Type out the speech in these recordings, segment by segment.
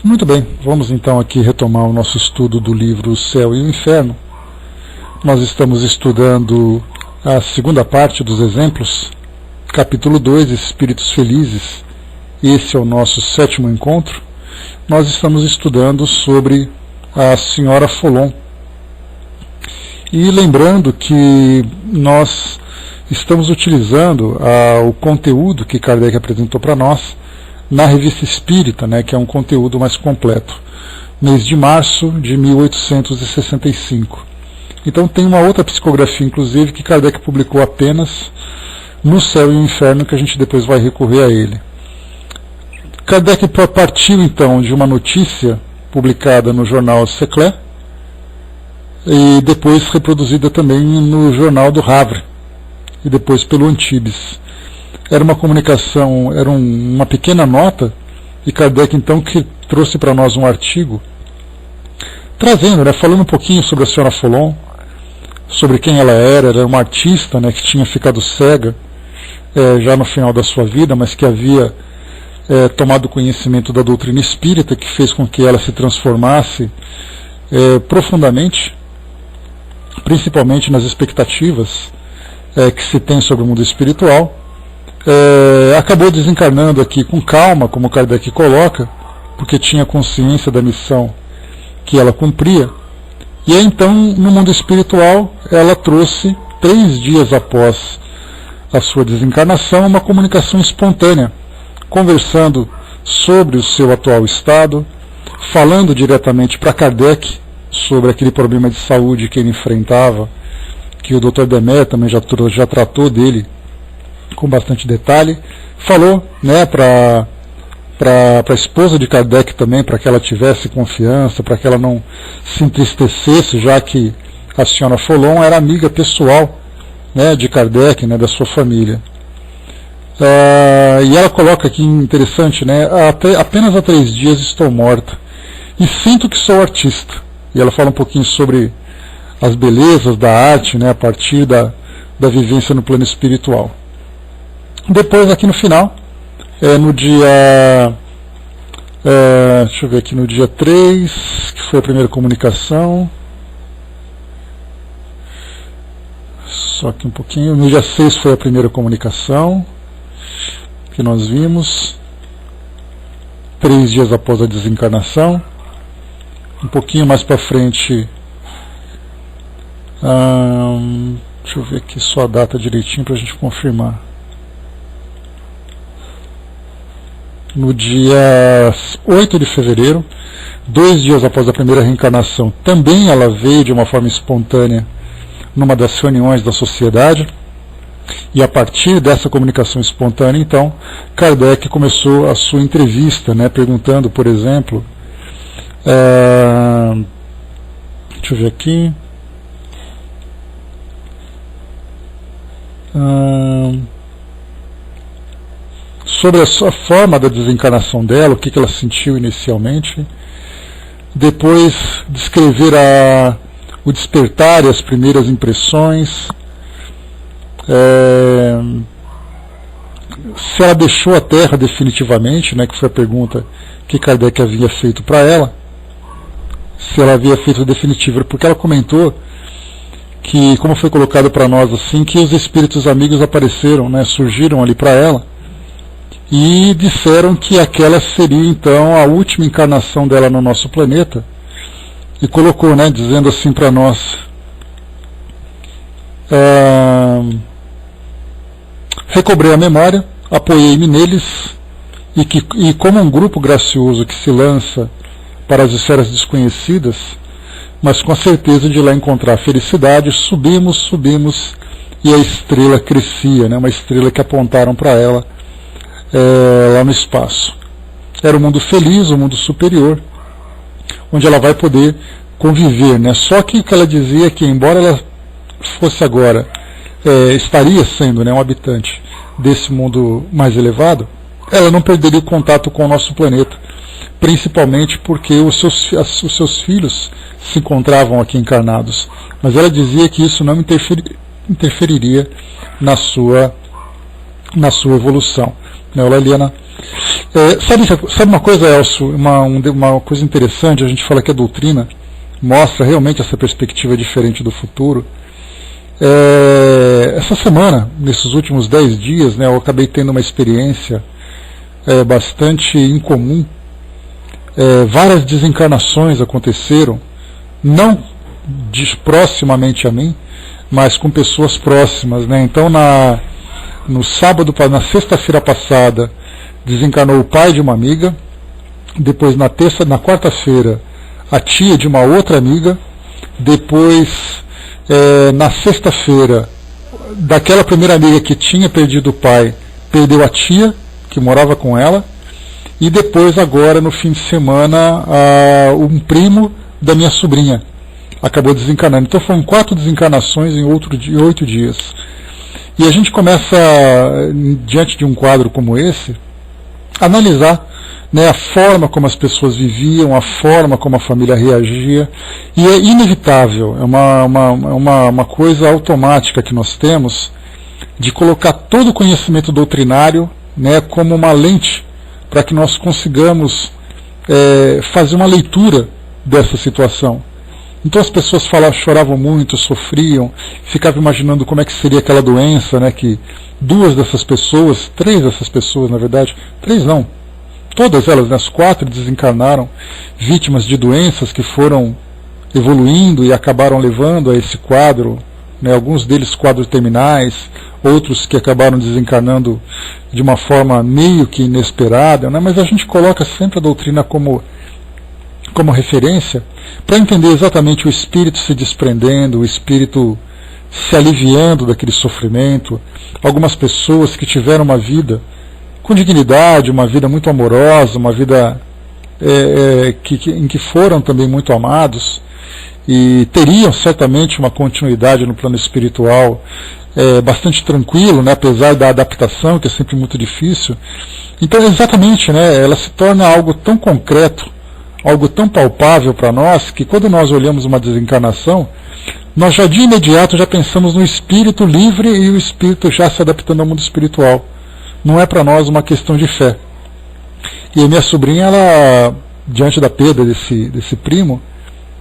Muito bem, vamos então aqui retomar o nosso estudo do livro O Céu e o Inferno. Nós estamos estudando a segunda parte dos exemplos, capítulo 2, Espíritos Felizes. Esse é o nosso 7º encontro. Nós estamos estudando sobre a Senhora Folon. E lembrando que nós estamos utilizando o conteúdo que Kardec apresentou para nós na Revista Espírita, que é um conteúdo mais completo, mês de março de 1865. Então tem uma outra psicografia, inclusive, que Kardec publicou apenas no Céu e o Inferno, que a gente depois vai recorrer a ele. Kardec partiu então de uma notícia publicada no jornal Seclé e depois reproduzida também no jornal do Havre e depois pelo Antibes. Era uma comunicação, era uma pequena nota, e Kardec então que trouxe para nós um artigo trazendo, falando um pouquinho sobre a Senhora Folon, sobre quem ela era uma artista, que tinha ficado cega já no final da sua vida, mas que havia tomado conhecimento da doutrina espírita, que fez com que ela se transformasse profundamente, principalmente nas expectativas que se tem sobre o mundo espiritual. Acabou desencarnando aqui com calma, como Kardec coloca, porque tinha consciência da missão que ela cumpria. E aí, então, no mundo espiritual, ela trouxe, 3 dias após a sua desencarnação, uma comunicação espontânea, conversando sobre o seu atual estado, falando diretamente para Kardec sobre aquele problema de saúde que ele enfrentava, que o Dr. Demet também já tratou dele com bastante detalhe. Falou para a esposa de Kardec também, para que ela tivesse confiança, para que ela não se entristecesse, já que a Senhora Folon era amiga pessoal de Kardec, da sua família. E ela coloca aqui, interessante, apenas há 3 dias estou morta e sinto que sou artista. E ela fala um pouquinho sobre as belezas da arte, a partir da vivência no plano espiritual. Depois, aqui no final, no dia deixa eu ver aqui, no dia 3, que foi a primeira comunicação, só que um pouquinho, no dia 6 foi a primeira comunicação que nós vimos, 3 dias após a desencarnação. Um pouquinho mais para frente, deixa eu ver aqui só a data direitinho para a gente confirmar. No dia 8 de fevereiro, 2 dias após a primeira reencarnação, também ela veio de uma forma espontânea numa das reuniões da sociedade, e a partir dessa comunicação espontânea, então, Kardec começou a sua entrevista, perguntando, por exemplo, deixa eu ver aqui, sobre a sua forma da desencarnação dela, o que ela sentiu inicialmente, depois descrever o despertar e as primeiras impressões, se ela deixou a Terra definitivamente, que foi a pergunta que Kardec havia feito para ela, se ela havia feito definitiva, porque ela comentou que, como foi colocado para nós assim, que os espíritos amigos apareceram, surgiram ali para ela, e disseram que aquela seria então a última encarnação dela no nosso planeta, e colocou, dizendo assim para nós, recobrei a memória, apoiei-me neles, e como um grupo gracioso que se lança para as esferas desconhecidas, mas com a certeza de lá encontrar felicidade, subimos, e a estrela crescia, uma estrela que apontaram para ela lá no espaço. Era o mundo feliz, o mundo superior, onde ela vai poder conviver, Só que o que ela dizia é que, embora ela fosse agora, estaria sendo um habitante desse mundo mais elevado, ela não perderia o contato com o nosso planeta, principalmente porque os seus filhos se encontravam aqui encarnados. Mas ela dizia que isso não interferiria na sua evolução. Olha, Eliana, Sabe uma coisa, Elcio, uma coisa interessante, a gente fala que a doutrina mostra realmente essa perspectiva diferente do futuro. Essa semana, nesses últimos 10 dias, né, eu acabei tendo uma experiência bastante incomum. Várias desencarnações aconteceram, não proximamente a mim, mas com pessoas próximas, né? Então no sábado, na sexta-feira passada, desencarnou o pai de uma amiga, depois na quarta-feira a tia de uma outra amiga, depois na sexta-feira daquela primeira amiga que tinha perdido o pai, perdeu a tia que morava com ela, e depois agora no fim de semana um primo da minha sobrinha acabou desencarnando. Então foram 4 desencarnações em 8 dias. E a gente começa, diante de um quadro como esse, a analisar, né, a forma como as pessoas viviam, a forma como a família reagia, e é inevitável, é uma coisa automática que nós temos, de colocar todo o conhecimento doutrinário, né, como uma lente, para que nós consigamos fazer uma leitura dessa situação. Então as pessoas choravam muito, sofriam, ficavam imaginando como é que seria aquela doença, né, que 3 dessas pessoas, na verdade, 3 não, todas elas, né, as 4 desencarnaram, vítimas de doenças que foram evoluindo e acabaram levando a esse quadro, né, alguns deles quadros terminais, outros que acabaram desencarnando de uma forma meio que inesperada, né, mas a gente coloca sempre a doutrina como referência, para entender exatamente o espírito se desprendendo, o espírito se aliviando daquele sofrimento. Algumas pessoas que tiveram uma vida com dignidade, uma vida muito amorosa, uma vida em que foram também muito amados, e teriam certamente uma continuidade no plano espiritual bastante tranquilo, né, apesar da adaptação, que é sempre muito difícil. Então exatamente, né, ela se torna algo tão concreto, algo tão palpável para nós, que quando nós olhamos uma desencarnação, nós já de imediato já pensamos no espírito livre e o espírito já se adaptando ao mundo espiritual. Não é para nós uma questão de fé. E a minha sobrinha, ela, diante da perda desse primo,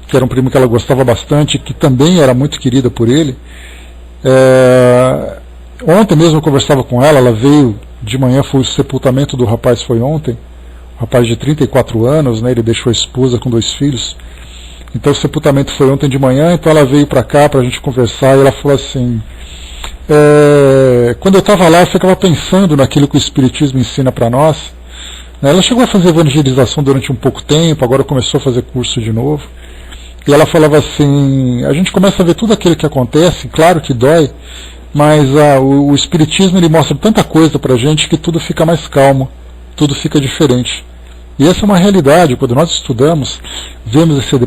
que era um primo que ela gostava bastante, que também era muito querida por ele, ontem mesmo eu conversava com ela veio de manhã, foi o sepultamento do rapaz, foi ontem, rapaz de 34 anos, né, ele deixou a esposa com 2 filhos. Então o sepultamento foi ontem de manhã, então ela veio para cá para a gente conversar, e ela falou assim, quando eu estava lá eu ficava pensando naquilo que o Espiritismo ensina para nós, né. Ela chegou a fazer evangelização durante um pouco tempo, agora começou a fazer curso de novo, e ela falava assim, a gente começa a ver tudo aquilo que acontece, claro que dói, mas o Espiritismo ele mostra tanta coisa para a gente que tudo fica mais calmo, tudo fica diferente. E essa é uma realidade, quando nós estudamos, vemos esses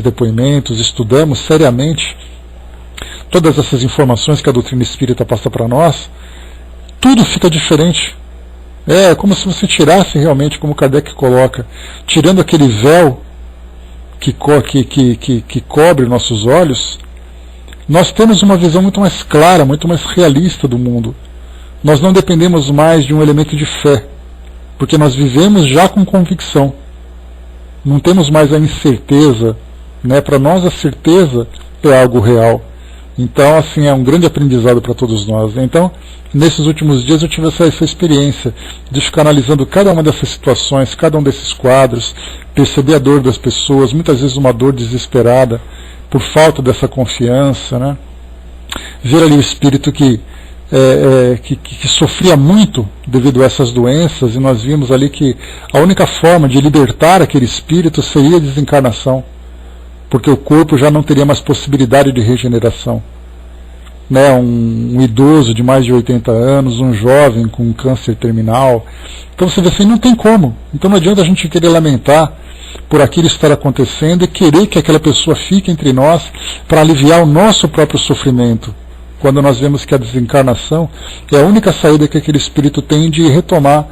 depoimentos, estudamos seriamente todas essas informações que a doutrina espírita passa para nós, tudo fica diferente. É como se você tirasse realmente, como Kardec coloca, tirando aquele véu que cobre nossos olhos, nós temos uma visão muito mais clara, muito mais realista do mundo. Nós não dependemos mais de um elemento de fé, porque nós vivemos já com convicção. Não temos mais a incerteza, né? Para nós a certeza é algo real. Então, assim, é um grande aprendizado para todos nós, né? Então, nesses últimos dias eu tive essa experiência de ficar analisando cada uma dessas situações, cada um desses quadros, perceber a dor das pessoas, muitas vezes uma dor desesperada, por falta dessa confiança, né? Ver ali o espírito que sofria muito devido a essas doenças, e nós vimos ali que a única forma de libertar aquele espírito seria a desencarnação, porque o corpo já não teria mais possibilidade de regeneração, né? Um idoso de mais de 80 anos, um jovem com um câncer terminal, então você vê assim, não tem como. Então não adianta a gente querer lamentar por aquilo estar acontecendo e querer que aquela pessoa fique entre nós para aliviar o nosso próprio sofrimento, quando nós vemos que a desencarnação é a única saída que aquele espírito tem de retomar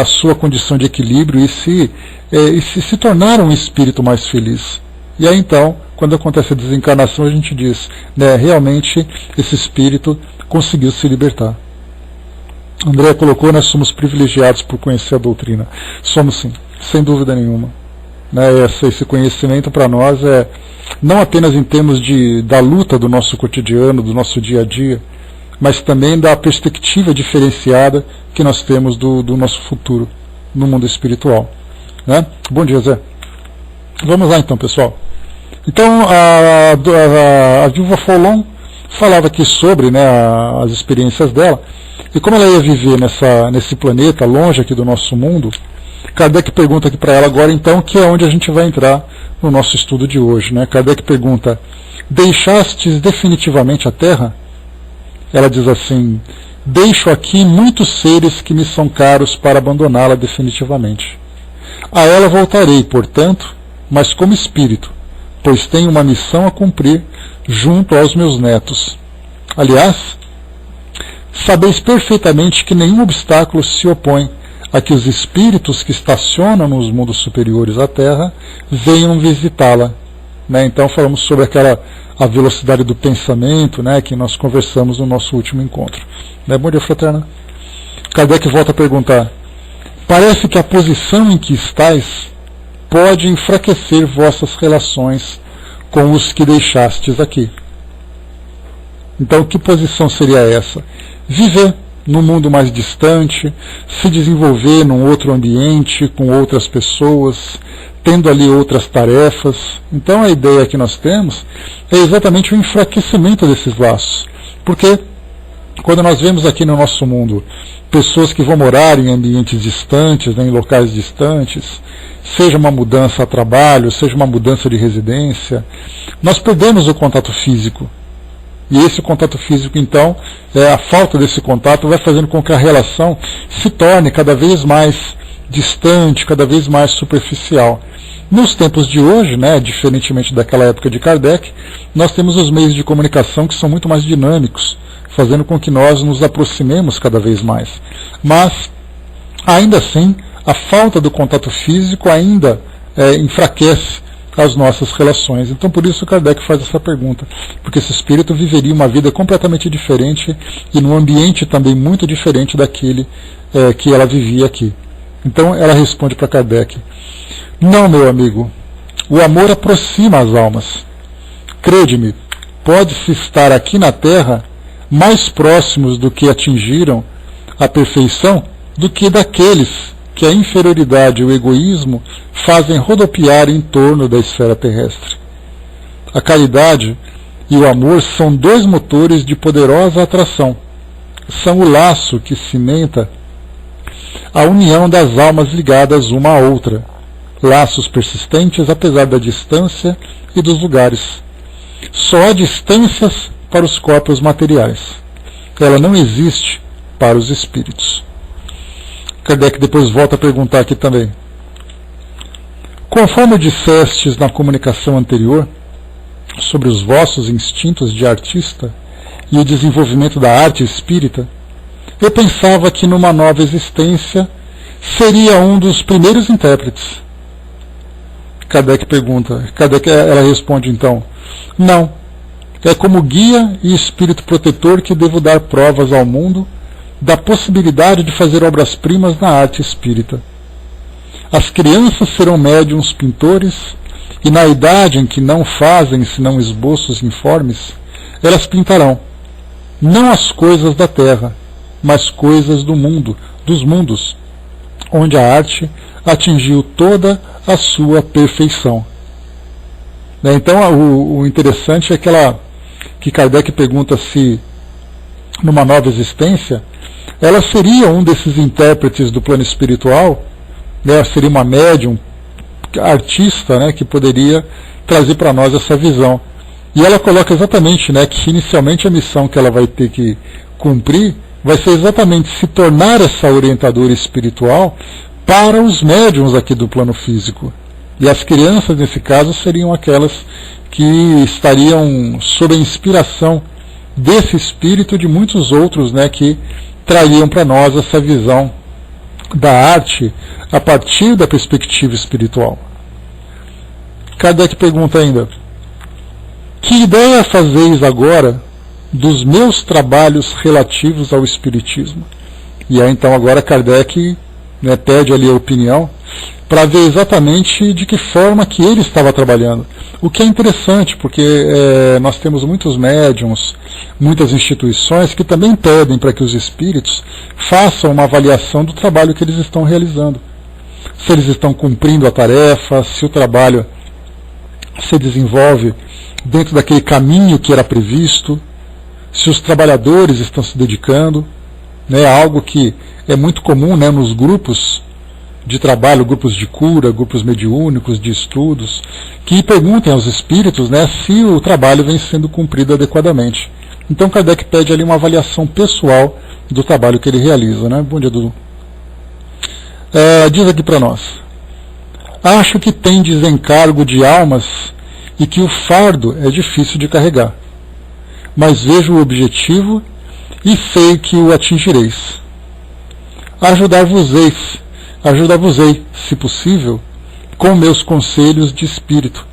a sua condição de equilíbrio e se tornar um espírito mais feliz. E aí então, quando acontece a desencarnação, a gente diz, né, realmente esse espírito conseguiu se libertar. André colocou, nós somos privilegiados por conhecer a doutrina. Somos sim, sem dúvida nenhuma. Né, esse conhecimento para nós é não apenas em termos da luta do nosso cotidiano, do nosso dia a dia, mas também da perspectiva diferenciada que nós temos do nosso futuro no mundo espiritual. Né? Bom dia, Zé. Vamos lá então, pessoal. Então, a Viúva Folon falava aqui sobre, né, as experiências dela, e como ela ia viver nesse planeta, longe aqui do nosso mundo, Kardec pergunta aqui para ela agora, então, que é onde a gente vai entrar no nosso estudo de hoje. Né? Kardec pergunta: deixastes definitivamente a Terra? Ela diz assim: deixo aqui muitos seres que me são caros para abandoná-la definitivamente. A ela voltarei, portanto, mas como espírito, pois tenho uma missão a cumprir junto aos meus netos. Aliás, sabeis perfeitamente que nenhum obstáculo se opõe a que os espíritos que estacionam nos mundos superiores à Terra venham visitá-la. Né? Então falamos sobre a velocidade do pensamento, né, que nós conversamos no nosso último encontro. Né? Bom dia, fraterna. Kardec volta a perguntar: parece que a posição em que estáis pode enfraquecer vossas relações com os que deixastes aqui. Então, que posição seria essa? Viver num mundo mais distante, se desenvolver num outro ambiente, com outras pessoas, tendo ali outras tarefas. Então a ideia que nós temos é exatamente o enfraquecimento desses laços. Porque quando nós vemos aqui no nosso mundo pessoas que vão morar em ambientes distantes, né, em locais distantes, seja uma mudança a trabalho, seja uma mudança de residência, nós perdemos o contato físico. E esse contato físico, então, a falta desse contato vai fazendo com que a relação se torne cada vez mais distante, cada vez mais superficial. Nos tempos de hoje, né, diferentemente daquela época de Kardec, nós temos os meios de comunicação que são muito mais dinâmicos, fazendo com que nós nos aproximemos cada vez mais. Mas, ainda assim, a falta do contato físico ainda enfraquece as nossas relações. Então por isso Kardec faz essa pergunta, porque esse espírito viveria uma vida completamente diferente e num ambiente também muito diferente daquele que ela vivia aqui. Então ela responde para Kardec: não, meu amigo, o amor aproxima as almas. Crede-me, pode-se estar aqui na Terra mais próximos do que atingiram a perfeição do que daqueles que a inferioridade e o egoísmo fazem rodopiar em torno da esfera terrestre. A caridade e o amor são dois motores de poderosa atração. São o laço que cimenta a união das almas ligadas uma à outra, laços persistentes apesar da distância e dos lugares. Só há distâncias para os corpos materiais. Ela não existe para os espíritos. Kardec depois volta a perguntar aqui também: conforme dissestes na comunicação anterior sobre os vossos instintos de artista e o desenvolvimento da arte espírita, eu pensava que numa nova existência seria um dos primeiros intérpretes. Kardec pergunta, ela responde então: não, é como guia e espírito protetor que devo dar provas ao mundo da possibilidade de fazer obras-primas na arte espírita. As crianças serão médiuns pintores, e na idade em que não fazem senão esboços informes, elas pintarão, não as coisas da terra, mas coisas do mundo, dos mundos, onde a arte atingiu toda a sua perfeição. Então o interessante é que Kardec pergunta se numa nova existência ela seria um desses intérpretes do plano espiritual, né, seria uma médium, artista, né, que poderia trazer para nós essa visão. E ela coloca exatamente, né, que inicialmente a missão que ela vai ter que cumprir vai ser exatamente se tornar essa orientadora espiritual para os médiums aqui do plano físico. E as crianças, nesse caso, seriam aquelas que estariam sob a inspiração desse espírito e de muitos outros, né, que trariam para nós essa visão da arte a partir da perspectiva espiritual. Kardec pergunta ainda: que ideia fazeis agora dos meus trabalhos relativos ao espiritismo? E aí então agora Kardec, né, pede ali a opinião para ver exatamente de que forma que ele estava trabalhando. O que é interessante, porque nós temos muitos médiums, muitas instituições que também pedem para que os espíritos façam uma avaliação do trabalho que eles estão realizando. Se eles estão cumprindo a tarefa, se o trabalho se desenvolve dentro daquele caminho que era previsto, se os trabalhadores estão se dedicando, né, algo que é muito comum, né, nos grupos de trabalho, grupos de cura, grupos mediúnicos, de estudos, que perguntem aos espíritos, né, se o trabalho vem sendo cumprido adequadamente. Então Kardec pede ali uma avaliação pessoal do trabalho que ele realiza. Né? Bom dia, Dudu. Diz aqui para nós: acho que tem desencargo de almas e que o fardo é difícil de carregar, mas vejo o objetivo e sei que o atingireis. Ajudar-vos-ei, se possível, com meus conselhos de espírito,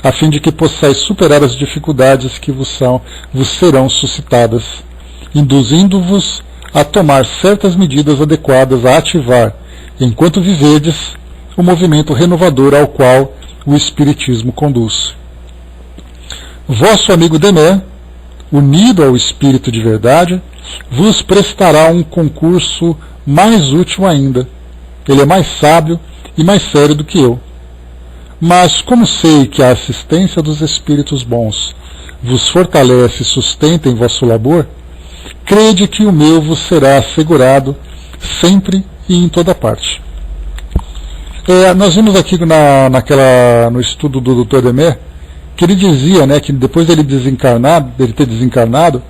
a fim de que possais superar as dificuldades que vos serão suscitadas, induzindo-vos a tomar certas medidas adequadas a ativar, enquanto viverdes, o movimento renovador ao qual o Espiritismo conduz. Vosso amigo Demé, unido ao Espírito de verdade, vos prestará um concurso mais útil ainda. Ele é mais sábio e mais sério do que eu. Mas como sei que a assistência dos Espíritos bons vos fortalece e sustenta em vosso labor, crede que o meu vos será assegurado sempre e em toda parte. Nós vimos aqui no estudo do Dr. Demé, que ele dizia, né, que depois dele ter desencarnado,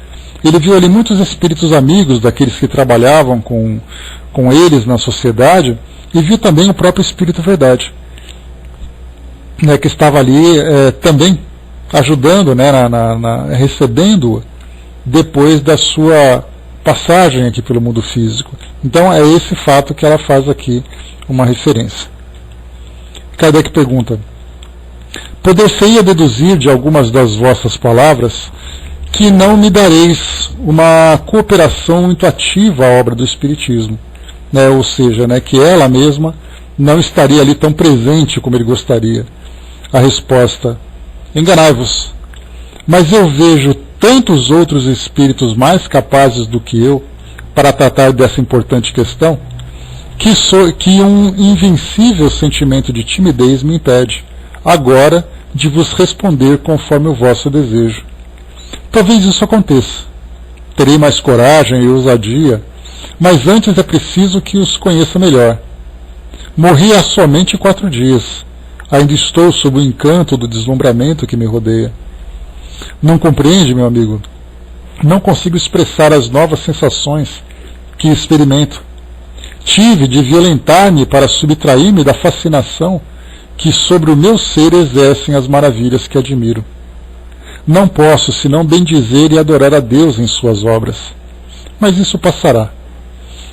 ele viu ali muitos espíritos amigos daqueles que trabalhavam com eles na sociedade, e viu também o próprio Espírito Verdade, né, que estava ali também ajudando, né, recebendo-o depois da sua passagem aqui pelo mundo físico. Então é esse fato que ela faz aqui uma referência. Kardec pergunta: poder-se-ia deduzir de algumas das vossas palavras que não me dareis uma cooperação muito ativa à obra do Espiritismo, né? Ou seja, né, que ela mesma não estaria ali tão presente como ele gostaria. A resposta: enganai-vos, mas eu vejo tantos outros espíritos mais capazes do que eu para tratar dessa importante questão, que um invencível sentimento de timidez me impede, agora, de vos responder conforme o vosso desejo. Talvez isso aconteça. Terei mais coragem e ousadia, mas antes é preciso que os conheça melhor. Morri há somente 4 dias. Ainda estou sob o encanto do deslumbramento que me rodeia. Não compreende, meu amigo? Não consigo expressar as novas sensações que experimento. Tive de violentar-me para subtrair-me da fascinação que sobre o meu ser exercem as maravilhas que admiro. Não posso senão bendizer e adorar a Deus em suas obras. Mas isso passará.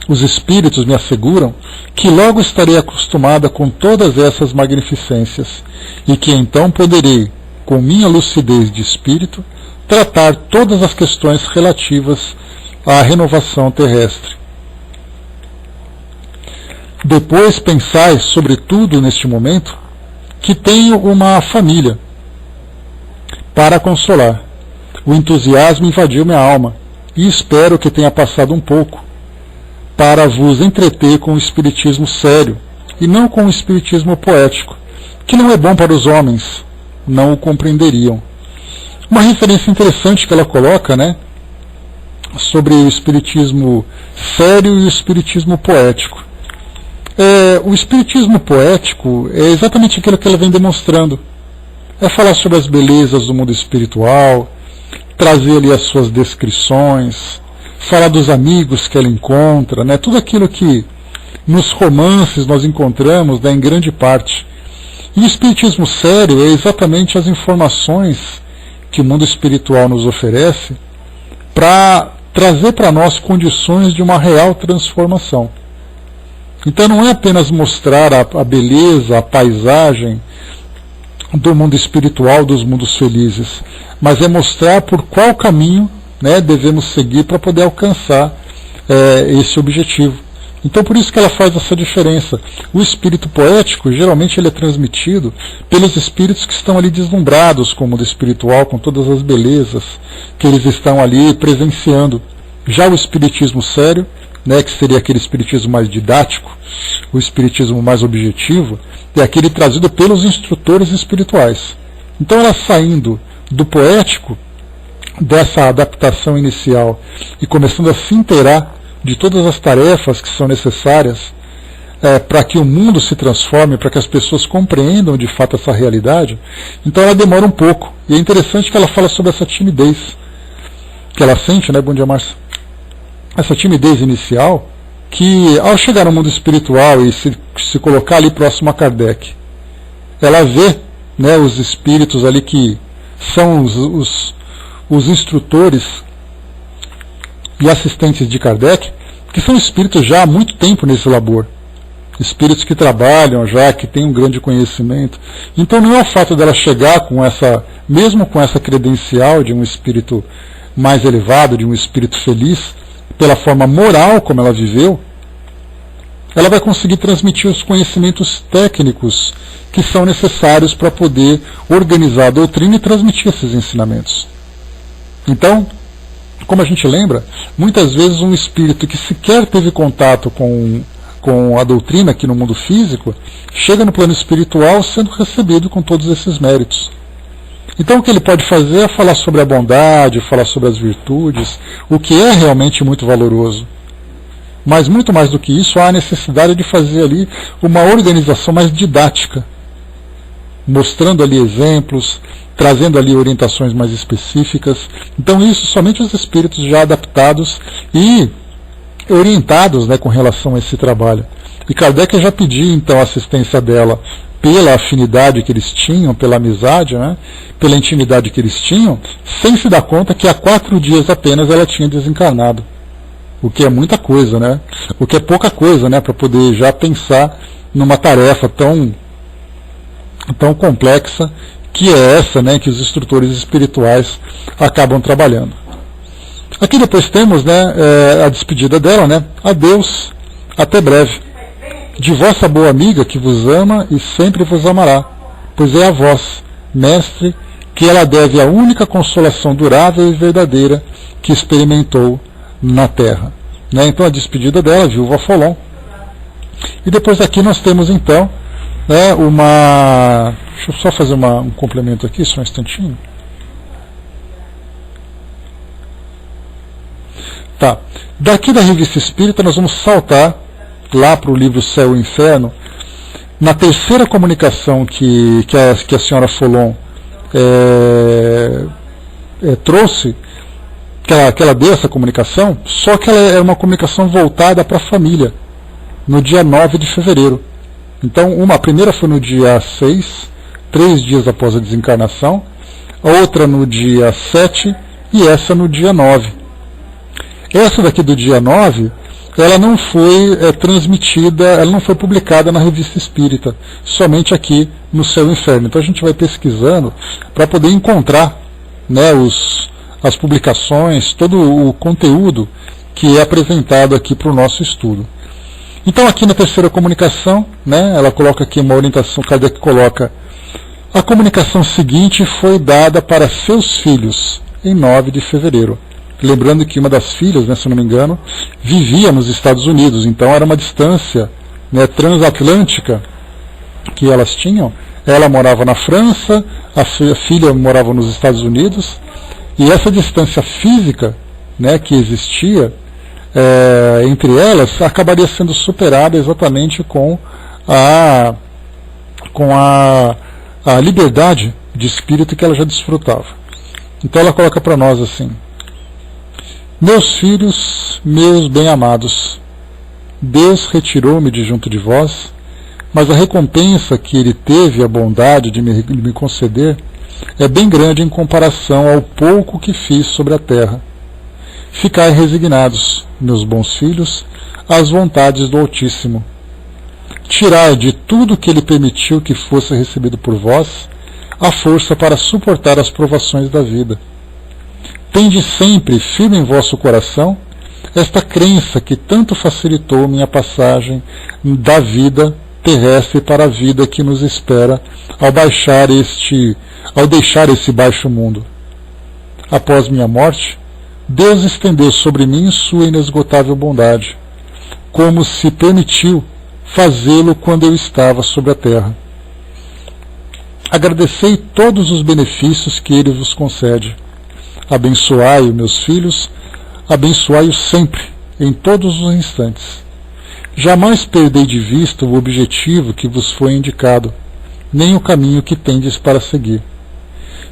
Os espíritos me asseguram que logo estarei acostumada com todas essas magnificências e que então poderei, com minha lucidez de espírito, tratar todas as questões relativas à renovação terrestre. Depois pensai, sobretudo neste momento, que tenho uma família para consolar. O entusiasmo invadiu minha alma e espero que tenha passado um pouco para vos entreter com o espiritismo sério e não com o espiritismo poético, que não é bom para os homens, não o compreenderiam. Uma referência interessante que ela coloca, né, sobre o espiritismo sério e o espiritismo poético. O espiritismo poético é exatamente aquilo que ela vem demonstrando. É falar sobre as belezas do mundo espiritual, trazer ali as suas descrições, falar dos amigos que ela encontra, né? Tudo aquilo que nos romances nós encontramos, né, em grande parte. E o espiritismo sério é exatamente as informações que o mundo espiritual nos oferece para trazer para nós condições de uma real transformação. Então não é apenas mostrar a beleza, a paisagem do mundo espiritual, dos mundos felizes, mas é mostrar por qual caminho, né, devemos seguir para poder alcançar esse objetivo. Então por isso que ela faz essa diferença. O espírito poético, geralmente ele é transmitido pelos espíritos que estão ali deslumbrados com o mundo espiritual, com todas as belezas que eles estão ali presenciando. Já o espiritismo sério, né, que seria aquele espiritismo mais didático, o espiritismo mais objetivo, é aquele trazido pelos instrutores espirituais. Então ela saindo do poético, dessa adaptação inicial, e começando a se inteirar de todas as tarefas que são necessárias para que o mundo se transforme, para que as pessoas compreendam de fato essa realidade, então ela demora um pouco. E é interessante que ela fala sobre essa timidez que ela sente, né? Bom dia, Márcia. Essa timidez inicial, que ao chegar no mundo espiritual e se colocar ali próximo a Kardec, ela vê, né, os espíritos ali que são os instrutores e assistentes de Kardec, que são espíritos já há muito tempo nesse labor, espíritos que trabalham já, que têm um grande conhecimento. Então não é o fato dela chegar com essa, mesmo com essa credencial de um espírito mais elevado, de um espírito feliz, pela forma moral como ela viveu, ela vai conseguir transmitir os conhecimentos técnicos que são necessários para poder organizar a doutrina e transmitir esses ensinamentos. Então, como a gente lembra, muitas vezes um espírito que sequer teve contato com a doutrina aqui no mundo físico, chega no plano espiritual sendo recebido com todos esses méritos. Então o que ele pode fazer é falar sobre a bondade, falar sobre as virtudes, o que é realmente muito valoroso. Mas muito mais do que isso, há a necessidade de fazer ali uma organização mais didática, mostrando ali exemplos, trazendo ali orientações mais específicas. Então isso somente os espíritos já adaptados e orientados, né, com relação a esse trabalho. E Kardec já pediu então a assistência dela pela afinidade que eles tinham, pela amizade, né, pela intimidade que eles tinham, sem se dar conta que há 4 dias apenas ela tinha desencarnado. O que é muita coisa, né? O que é pouca coisa, né, para poder já pensar numa tarefa tão complexa que é essa, né, que os instrutores espirituais acabam trabalhando. Aqui depois temos, né, a despedida dela, né? Adeus, até breve. De vossa boa amiga que vos ama e sempre vos amará, pois é a vós, mestre, que ela deve a única consolação durável e verdadeira que experimentou na Terra. Né? Então a despedida dela, viúva Folon. E depois aqui nós temos então, né, uma... Deixa eu só fazer um complemento aqui, só um instantinho. Tá. Daqui da Revista Espírita nós vamos saltar lá para o livro Céu e Inferno, na terceira comunicação que a senhora Folon trouxe, que ela deu essa comunicação, só que ela é uma comunicação voltada para a família, no dia 9 de fevereiro. Então, a primeira foi no dia 6, 3 dias após a desencarnação, a outra no dia 7 e essa no dia 9. Essa daqui do dia 9, ela não foi transmitida, ela não foi publicada na Revista Espírita, somente aqui no Céu e Inferno. Então a gente vai pesquisando para poder encontrar, né, as publicações, todo o conteúdo que é apresentado aqui para o nosso estudo. Então aqui na terceira comunicação, né, ela coloca aqui uma orientação, Kardec coloca: a comunicação seguinte foi dada para seus filhos em 9 de fevereiro. Lembrando que uma das filhas, né, se não me engano, vivia nos Estados Unidos, então era uma distância, né, transatlântica que elas tinham. Ela morava na França, a filha morava nos Estados Unidos, e essa distância física, né, que existia entre elas acabaria sendo superada exatamente com a liberdade de espírito que ela já desfrutava. Então ela coloca para nós assim: meus filhos, meus bem-amados, Deus retirou-me de junto de vós, mas a recompensa que Ele teve a bondade de me conceder é bem grande em comparação ao pouco que fiz sobre a terra. Ficai resignados, meus bons filhos, às vontades do Altíssimo. Tirai de tudo que Ele permitiu que fosse recebido por vós a força para suportar as provações da vida. Tende sempre firme em vosso coração esta crença que tanto facilitou minha passagem da vida terrestre para a vida que nos espera ao deixar esse baixo mundo. Após minha morte, Deus estendeu sobre mim sua inesgotável bondade, como se permitiu fazê-lo quando eu estava sobre a terra. Agradecei todos os benefícios que Ele vos concede. Abençoai-o, meus filhos, abençoai-o sempre, em todos os instantes. Jamais perdei de vista o objetivo que vos foi indicado, nem o caminho que tendes para seguir.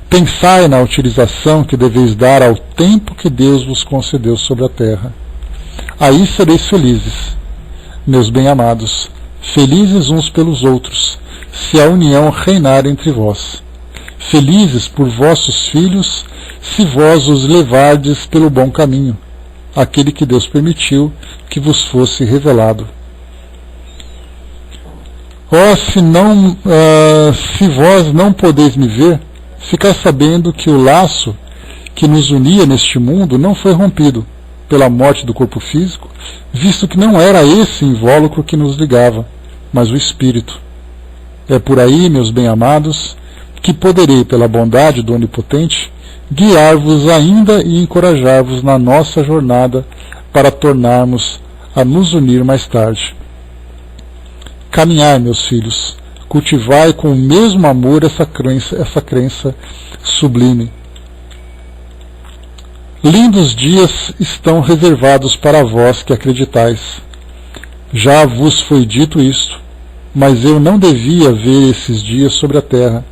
Pensai na utilização que deveis dar ao tempo que Deus vos concedeu sobre a terra. Aí sereis felizes, meus bem-amados, felizes uns pelos outros, se a união reinar entre vós. Felizes por vossos filhos, se vós os levardes pelo bom caminho, aquele que Deus permitiu que vos fosse revelado. Se vós não podeis me ver, ficai sabendo que o laço que nos unia neste mundo não foi rompido pela morte do corpo físico, visto que não era esse invólucro que nos ligava, mas o espírito. É por aí, meus bem-amados, que poderei, pela bondade do Onipotente, guiar-vos ainda e encorajar-vos na nossa jornada para tornarmos a nos unir mais tarde. Caminhai, meus filhos, cultivai com o mesmo amor essa crença sublime. Lindos dias estão reservados para vós que acreditais. Já vos foi dito isto, mas eu não devia ver esses dias sobre a terra.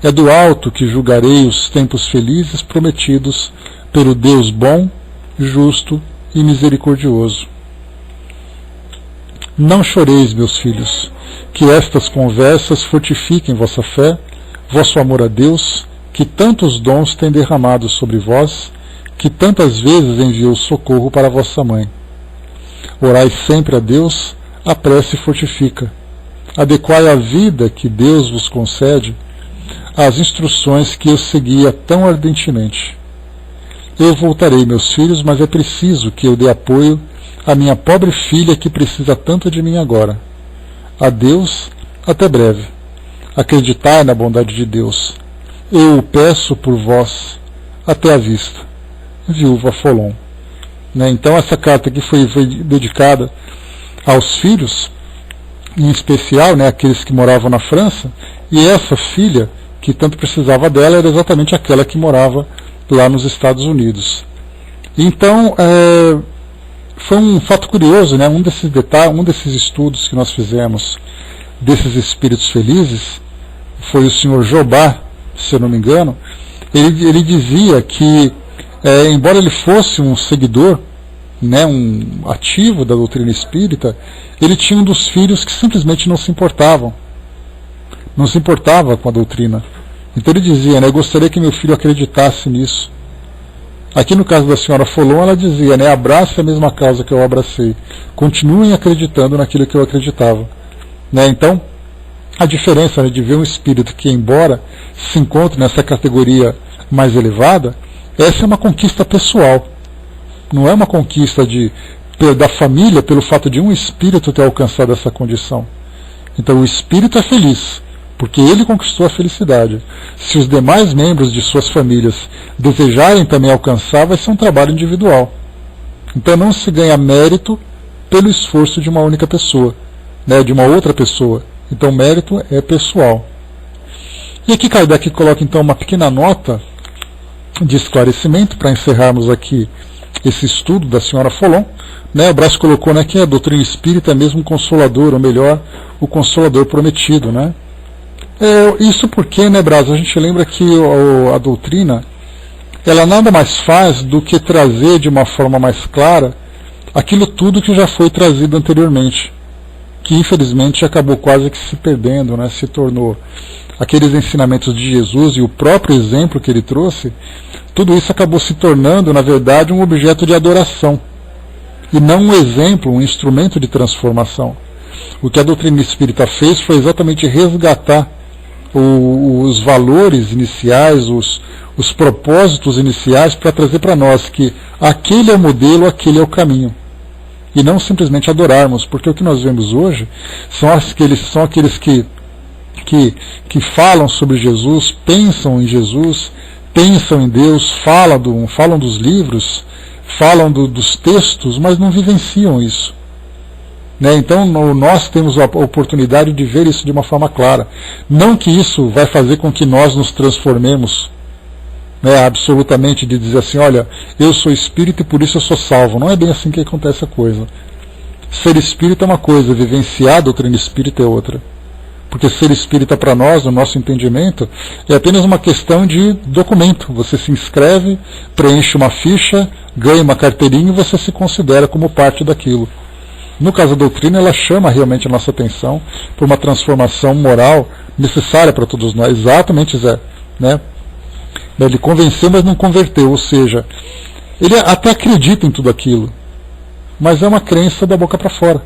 É do alto que julgarei os tempos felizes prometidos pelo Deus bom, justo e misericordioso. Não choreis, meus filhos, que estas conversas fortifiquem vossa fé, vosso amor a Deus, que tantos dons tem derramado sobre vós, que tantas vezes enviou socorro para vossa mãe. Orai sempre a Deus, a prece fortifica. Adequai a vida que Deus vos concede às instruções que eu seguia tão ardentemente. Eu voltarei, meus filhos, mas é preciso que eu dê apoio à minha pobre filha que precisa tanto de mim agora. Adeus, até breve. Acreditai na bondade de Deus. Eu o peço por vós. Até a vista. Viúva Folon. Então essa carta aqui foi dedicada aos filhos, em especial, aqueles que moravam na França, e essa filha que tanto precisava dela era exatamente aquela que morava lá nos Estados Unidos. Então, foi um fato curioso, um desses detalhes, um desses estudos que nós fizemos desses espíritos felizes, foi o Sr. Jobá, se eu não me engano. Ele dizia que, embora ele fosse um seguidor, um ativo da doutrina espírita, ele tinha um dos filhos que simplesmente não se importava com a doutrina. Então ele dizia, eu gostaria que meu filho acreditasse nisso. Aqui no caso da senhora Folon, ela dizia, abrace a mesma causa que eu abracei, continuem acreditando naquilo que eu acreditava. Então, a diferença de ver um espírito que, embora se encontre nessa categoria mais elevada, essa é uma conquista pessoal. Não é uma conquista da família pelo fato de um espírito ter alcançado essa condição. Então o espírito é feliz, porque ele conquistou a felicidade. Se os demais membros de suas famílias desejarem também alcançar, vai ser um trabalho individual. Então não se ganha mérito pelo esforço de uma única pessoa, de uma outra pessoa. Então o mérito é pessoal. E aqui Kardec coloca então uma pequena nota de esclarecimento para encerrarmos aqui esse estudo da senhora Folon. O Brás colocou que a doutrina espírita é mesmo um consolador, ou melhor, o consolador prometido. Isso porque, Brás, a gente lembra que a doutrina, ela nada mais faz do que trazer de uma forma mais clara aquilo tudo que já foi trazido anteriormente, que infelizmente acabou quase que se perdendo, se tornou aqueles ensinamentos de Jesus e o próprio exemplo que ele trouxe. Tudo isso acabou se tornando, na verdade, um objeto de adoração, e não um exemplo, um instrumento de transformação. O que a doutrina espírita fez foi exatamente resgatar os valores iniciais, os propósitos iniciais, para trazer para nós que aquele é o modelo, aquele é o caminho. E não simplesmente adorarmos, porque o que nós vemos hoje são aqueles que falam sobre Jesus, pensam em Jesus, pensam em Deus, falam dos livros, falam dos textos, mas não vivenciam isso. Então nós temos a oportunidade de ver isso de uma forma clara. Não que isso vai fazer com que nós nos transformemos, absolutamente, de dizer assim, olha, eu sou espírita e por isso eu sou salvo. Não é bem assim que acontece a coisa. Ser espírita é uma coisa, vivenciar a doutrina espírita é outra. Porque ser espírita para nós, no nosso entendimento, é apenas uma questão de documento. Você se inscreve, preenche uma ficha, ganha uma carteirinha e você se considera como parte daquilo. No caso da doutrina, ela chama realmente a nossa atenção por uma transformação moral necessária para todos nós. Exatamente, Zé. Ele convenceu, mas não converteu. Ou seja, ele até acredita em tudo aquilo, mas é uma crença da boca para fora.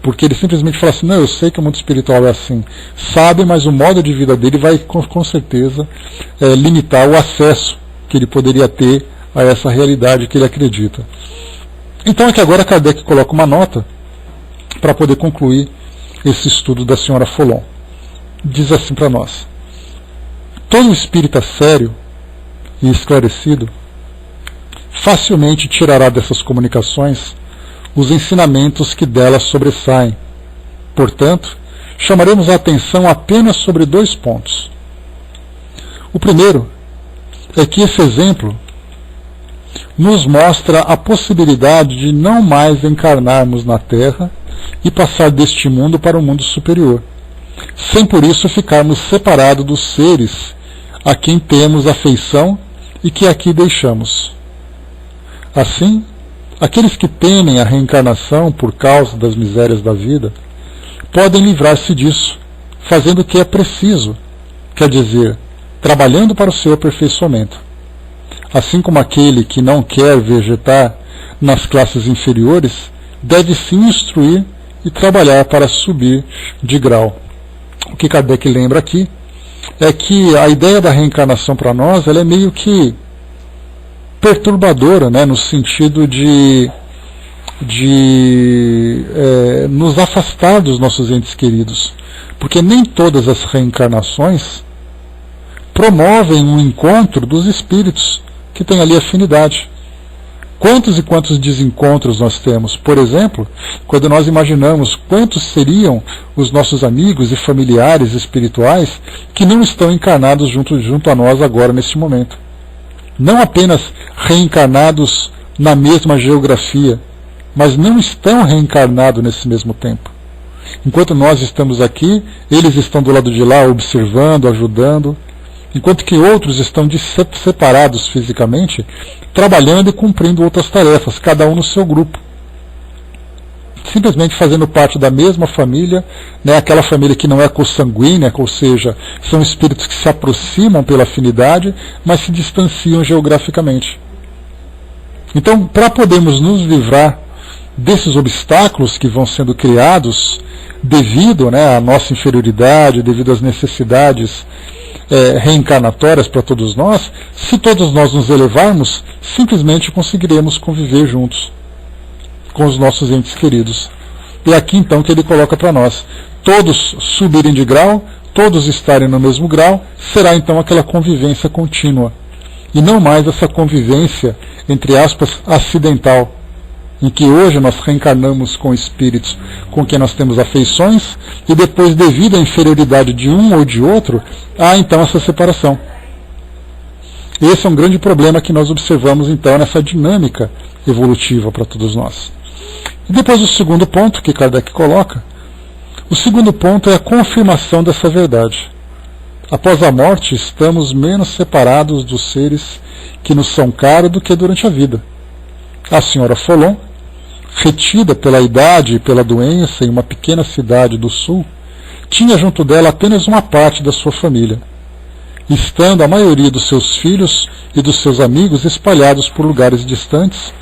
Porque ele simplesmente fala assim, não, eu sei que o mundo espiritual é assim. Sabe, mas o modo de vida dele vai com certeza limitar o acesso que ele poderia ter a essa realidade que ele acredita. Então é que agora Kardec coloca uma nota para poder concluir esse estudo da senhora Follon. Diz assim para nós: todo espírita sério e esclarecido facilmente tirará dessas comunicações os ensinamentos que delas sobressaem. Portanto, chamaremos a atenção apenas sobre 2 pontos. O primeiro é que esse exemplo nos mostra a possibilidade de não mais encarnarmos na Terra e passar deste mundo para o mundo superior, sem por isso ficarmos separados dos seres a quem temos afeição e que aqui deixamos. Assim, aqueles que temem a reencarnação por causa das misérias da vida podem livrar-se disso, fazendo o que é preciso, quer dizer, trabalhando para o seu aperfeiçoamento. Assim como aquele que não quer vegetar nas classes inferiores deve se instruir e trabalhar para subir de grau. O que Kardec lembra aqui é que a ideia da reencarnação para nós ela é meio que perturbadora, no sentido de nos afastar dos nossos entes queridos, porque nem todas as reencarnações promovem um encontro dos espíritos que têm ali afinidade. Quantos e quantos desencontros nós temos? Por exemplo, quando nós imaginamos quantos seriam os nossos amigos e familiares espirituais que não estão encarnados junto a nós agora neste momento. Não apenas reencarnados na mesma geografia, mas não estão reencarnados nesse mesmo tempo. Enquanto nós estamos aqui, eles estão do lado de lá observando, ajudando, enquanto que outros estão separados fisicamente, trabalhando e cumprindo outras tarefas, cada um no seu grupo. Simplesmente fazendo parte da mesma família, aquela família que não é consanguínea, ou seja, são espíritos que se aproximam pela afinidade, mas se distanciam geograficamente. Então, para podermos nos livrar desses obstáculos que vão sendo criados devido à nossa inferioridade, devido às necessidades reencarnatórias para todos nós, se todos nós nos elevarmos, simplesmente conseguiremos conviver juntos com os nossos entes queridos. E aqui então que ele coloca para nós: todos subirem de grau, todos estarem no mesmo grau, será então aquela convivência contínua, e não mais essa convivência, entre aspas, acidental, em que hoje nós reencarnamos com espíritos com quem nós temos afeições, e depois, devido à inferioridade de um ou de outro, há então essa separação. Esse é um grande problema que nós observamos então nessa dinâmica evolutiva para todos nós. E depois o segundo ponto que Kardec coloca, o segundo ponto é a confirmação dessa verdade. Após a morte, estamos menos separados dos seres que nos são caros do que durante a vida. A senhora Follon, retida pela idade e pela doença em uma pequena cidade do sul, tinha junto dela apenas uma parte da sua família, estando a maioria dos seus filhos e dos seus amigos espalhados por lugares distantes.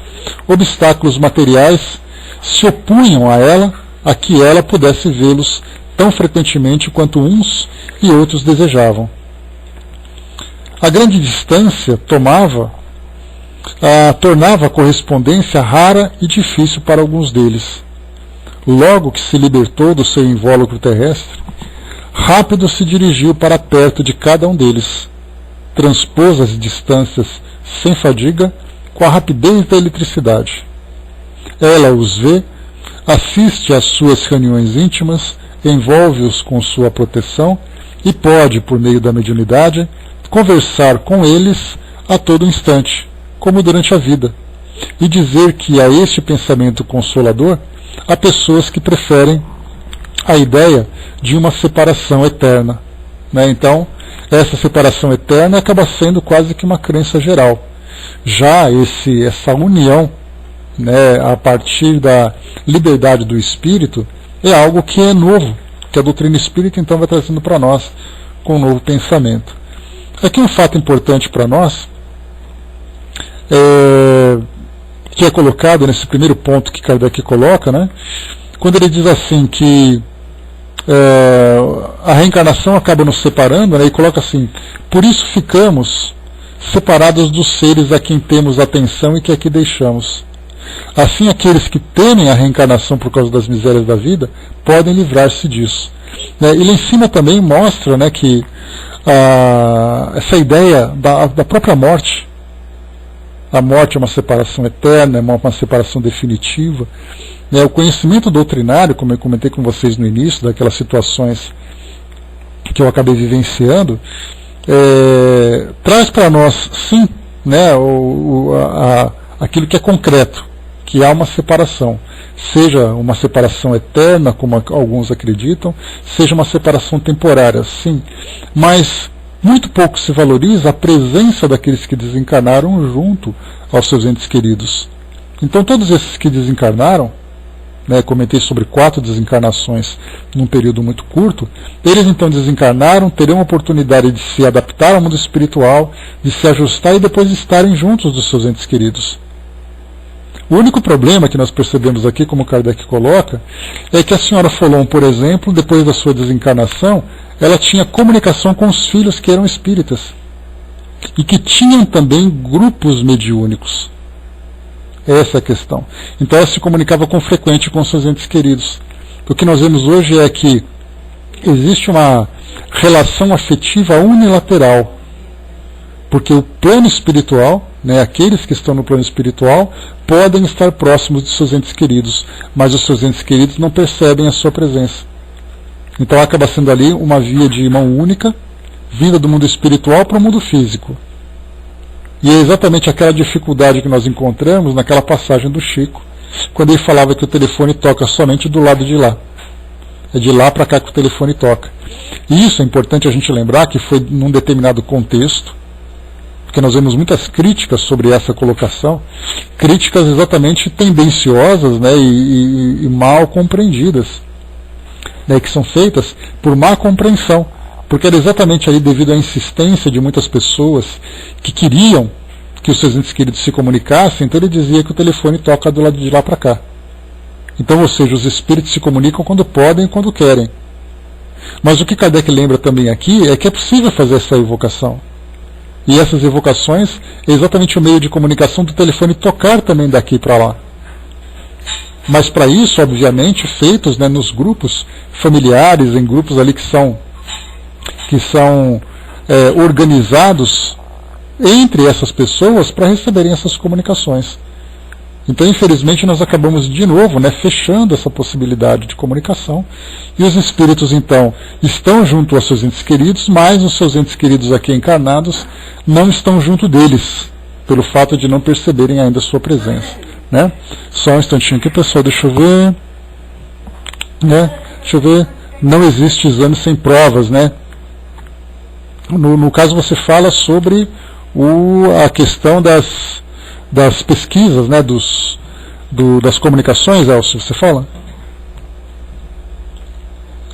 Obstáculos materiais se opunham a ela, a que ela pudesse vê-los tão frequentemente quanto uns e outros desejavam. A grande distância tornava a correspondência rara e difícil para alguns deles. Logo que se libertou do seu invólucro terrestre, rápido se dirigiu para perto de cada um deles, transpôs as distâncias sem fadiga, com a rapidez da eletricidade. Ela os vê, assiste às suas reuniões íntimas, envolve-os com sua proteção e pode, por meio da mediunidade, conversar com eles a todo instante, como durante a vida, e dizer que a este pensamento consolador há pessoas que preferem a ideia de uma separação eterna, né? Então, essa separação eterna acaba sendo quase que uma crença geral. Já essa união, né, a partir da liberdade do espírito, é algo que é novo, que a doutrina espírita então vai trazendo para nós com um novo pensamento. Aqui um fato importante para nós, que é colocado nesse primeiro ponto que Kardec coloca, né, quando ele diz assim que a reencarnação acaba nos separando, né, e coloca assim: por isso ficamos separados dos seres a quem temos atenção e que aqui deixamos. Assim, aqueles que temem a reencarnação por causa das misérias da vida podem livrar-se disso. Ele em cima também mostra, né, que essa ideia da própria morte, a morte é uma separação eterna, é uma separação definitiva. O conhecimento doutrinário, como eu comentei com vocês no início, daquelas situações que eu acabei vivenciando, traz para nós, sim, né, aquilo que é concreto, que há uma separação, seja uma separação eterna, como alguns acreditam, seja uma separação temporária, sim, mas muito pouco se valoriza a presença daqueles que desencarnaram junto aos seus entes queridos. Então todos esses que desencarnaram, né, comentei sobre 4 desencarnações num período muito curto, eles então desencarnaram, terão a oportunidade de se adaptar ao mundo espiritual, de se ajustar e depois estarem juntos dos seus entes queridos. O único problema que nós percebemos aqui, como Kardec coloca, é que a senhora Folon, por exemplo, depois da sua desencarnação, ela tinha comunicação com os filhos que eram espíritas e que tinham também grupos mediúnicos. Essa é a questão. Então ela se comunicava com frequência com seus entes queridos. O que nós vemos hoje é que existe uma relação afetiva unilateral, porque o plano espiritual, né, aqueles que estão no plano espiritual podem estar próximos de seus entes queridos, mas os seus entes queridos não percebem a sua presença. Então acaba sendo ali uma via de mão única, vinda do mundo espiritual para o mundo físico. E é exatamente aquela dificuldade que nós encontramos naquela passagem do Chico, quando ele falava que o telefone toca somente do lado de lá. É de lá para cá que o telefone toca. E isso é importante a gente lembrar que foi num determinado contexto, porque nós vemos muitas críticas sobre essa colocação, críticas exatamente tendenciosas, né, e mal compreendidas, né, que são feitas por má compreensão. Porque era exatamente ali devido à insistência de muitas pessoas que queriam que os seus entes queridos se comunicassem, então ele dizia que o telefone toca do lado de lá para cá. Então, ou seja, os espíritos se comunicam quando podem e quando querem. Mas o que Kardec lembra também aqui é que é possível fazer essa evocação. E essas evocações é exatamente o meio de comunicação do telefone tocar também daqui para lá. Mas para isso, obviamente, feitos, né, nos grupos familiares, em grupos ali que são organizados entre essas pessoas para receberem essas comunicações. Então, infelizmente, nós acabamos de novo, né, fechando essa possibilidade de comunicação, e os espíritos então estão junto aos seus entes queridos, mas os seus entes queridos aqui encarnados não estão junto deles, pelo fato de não perceberem ainda a sua presença, né? Só um instantinho aqui, pessoal, deixa eu ver, né? Deixa eu ver. Não existe exame sem provas, né? No caso você fala sobre a questão das pesquisas, né, das comunicações, Elcio, você fala?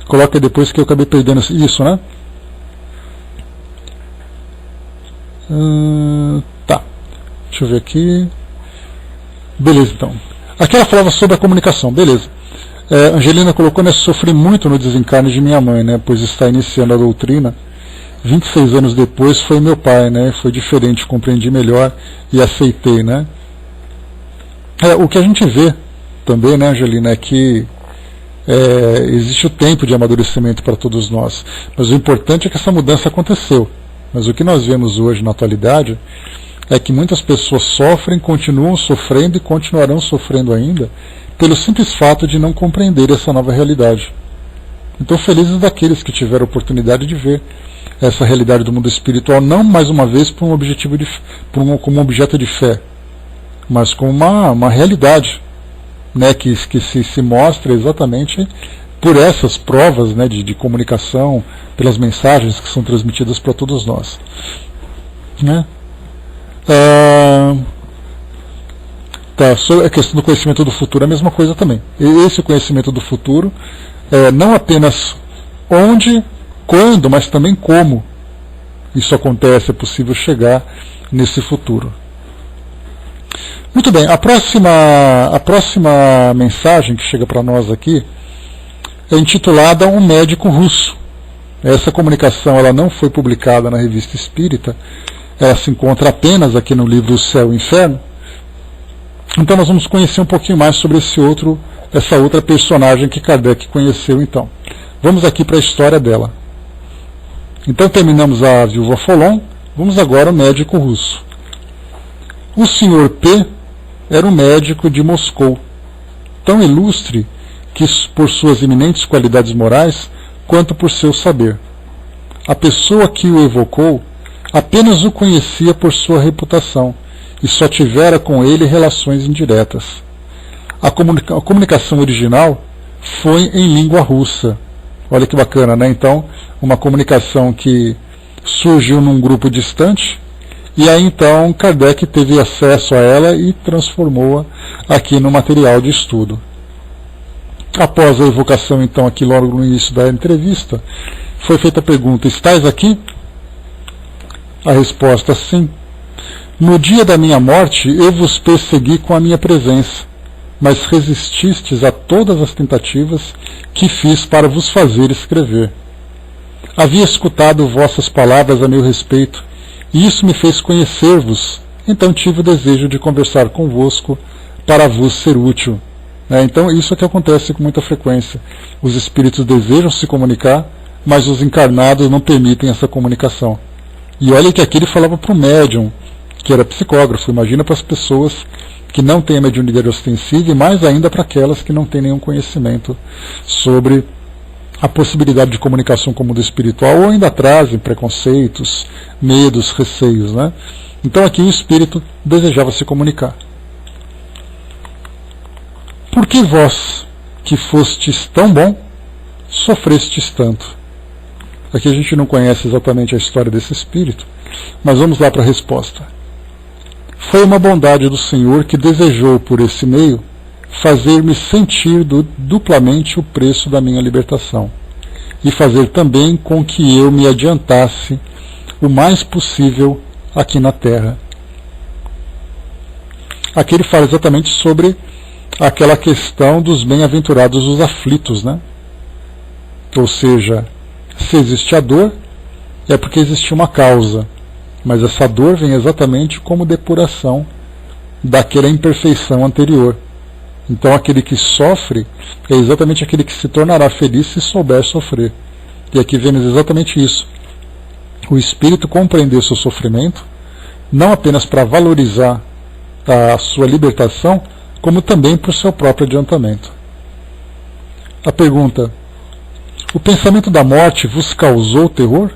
Coloca aí depois que eu acabei perdendo isso, né? Tá, deixa eu ver aqui. Beleza, então. Aqui ela falava sobre a comunicação, beleza. Angelina colocou, né, sofri muito no desencarne de minha mãe, né, pois está iniciando a doutrina. 26 anos depois foi meu pai, né, foi diferente, compreendi melhor e aceitei, né. O que a gente vê também, né, Angelina, é que existe o tempo de amadurecimento para todos nós, mas o importante é que essa mudança aconteceu. Mas o que nós vemos hoje na atualidade é que muitas pessoas sofrem, continuam sofrendo e continuarão sofrendo ainda pelo simples fato de não compreender essa nova realidade. Então, felizes daqueles que tiveram a oportunidade de ver essa realidade do mundo espiritual, não mais uma vez como um objeto de fé, mas como uma realidade, né, que se mostra exatamente por essas provas, né, de comunicação, pelas mensagens que são transmitidas para todos nós, né? Sobre a questão do conhecimento do futuro, a mesma coisa também. Esse conhecimento do futuro, não apenas onde, quando, mas também como isso acontece, é possível chegar nesse futuro. Muito bem, a próxima mensagem que chega para nós aqui é intitulada Um Médico Russo. Essa comunicação ela não foi publicada na Revista Espírita, ela se encontra apenas aqui no livro O Céu e o Inferno. Então nós vamos conhecer um pouquinho mais sobre essa outra personagem que Kardec conheceu então. Vamos aqui para a história dela. Então terminamos a Viúva Folon, vamos agora ao médico russo. O Sr. P era um médico de Moscou, tão ilustre que por suas eminentes qualidades morais, quanto por seu saber. A pessoa que o evocou apenas o conhecia por sua reputação, e só tivera com ele relações indiretas. A comunicação original foi em língua russa. Olha que bacana, né? Então, uma comunicação que surgiu num grupo distante, e aí então Kardec teve acesso a ela e transformou-a aqui no material de estudo. Após a evocação, então, aqui logo no início da entrevista, foi feita a pergunta: estás aqui? A resposta: sim. No dia da minha morte, eu vos persegui com a minha presença, mas resististes a todas as tentativas que fiz para vos fazer escrever. Havia escutado vossas palavras a meu respeito, e isso me fez conhecer-vos, então tive o desejo de conversar convosco para vos ser útil. Então isso é que acontece com muita frequência. Os espíritos desejam se comunicar, mas os encarnados não permitem essa comunicação. E olha que aqui ele falava para o médium, que era psicógrafo. Imagina para as pessoas que não têm a mediunidade ostensiva, e mais ainda para aquelas que não têm nenhum conhecimento sobre a possibilidade de comunicação com o mundo espiritual, ou ainda trazem preconceitos, medos, receios, né? Então aqui o espírito desejava se comunicar. Por que vós, que fostes tão bom, sofrestes tanto? Aqui a gente não conhece exatamente a história desse espírito, mas vamos lá para a resposta. Foi uma bondade do Senhor que desejou, por esse meio, fazer-me sentir duplamente o preço da minha libertação, e fazer também com que eu me adiantasse o mais possível aqui na Terra. Aqui ele fala exatamente sobre aquela questão dos bem-aventurados os aflitos, né? Ou seja, se existe a dor, é porque existe uma causa, mas essa dor vem exatamente como depuração daquela imperfeição anterior. Então aquele que sofre é exatamente aquele que se tornará feliz se souber sofrer. E aqui vemos exatamente isso. O espírito compreendeu seu sofrimento, não apenas para valorizar a sua libertação, como também para o seu próprio adiantamento. A pergunta: o pensamento da morte vos causou terror?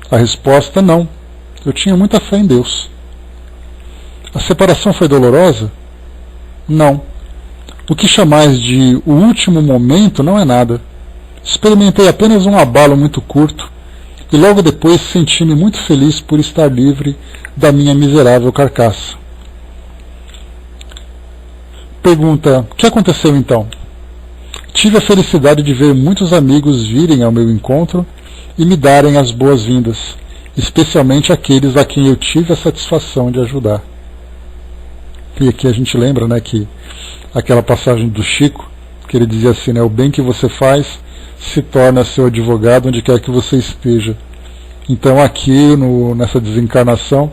A resposta: não. Eu tinha muita fé em Deus. A separação foi dolorosa? Não. O que chamais de o último momento não é nada. Experimentei apenas um abalo muito curto, e logo depois senti-me muito feliz por estar livre da minha miserável carcaça. Pergunta: o que aconteceu então? Tive a felicidade de ver muitos amigos virem ao meu encontro e me darem as boas-vindas, especialmente aqueles a quem eu tive a satisfação de ajudar. E aqui a gente lembra, né, que aquela passagem do Chico, porque ele dizia assim, né, o bem que você faz se torna seu advogado onde quer que você esteja. Então aqui nessa desencarnação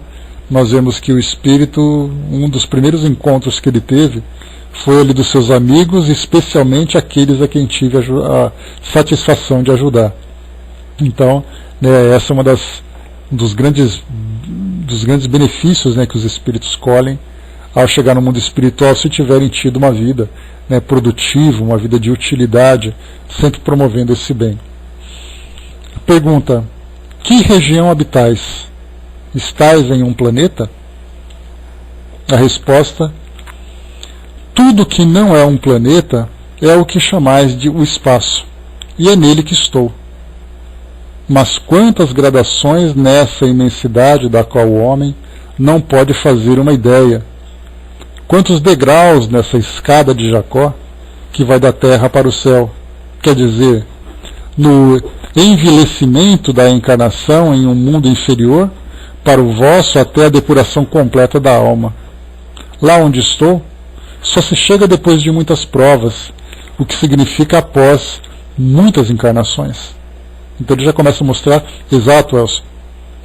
nós vemos que o espírito, um dos primeiros encontros que ele teve foi ali dos seus amigos, especialmente aqueles a quem tive a satisfação de ajudar. Então, né, essa é uma dos grandes benefícios, né, que os espíritos colhem ao chegar no mundo espiritual, se tiverem tido uma vida, né, produtiva, uma vida de utilidade, sempre promovendo esse bem. Pergunta: que região habitais? Estais em um planeta? A resposta: tudo que não é um planeta é o que chamais de o espaço, e é nele que estou. Mas quantas gradações nessa imensidade da qual o homem não pode fazer uma ideia? Quantos degraus nessa escada de Jacó, que vai da terra para o céu? Quer dizer, no envelhecimento da encarnação em um mundo inferior, para o vosso até a depuração completa da alma. Lá onde estou, só se chega depois de muitas provas, o que significa após muitas encarnações. Então ele já começa a mostrar, exato, Elcio,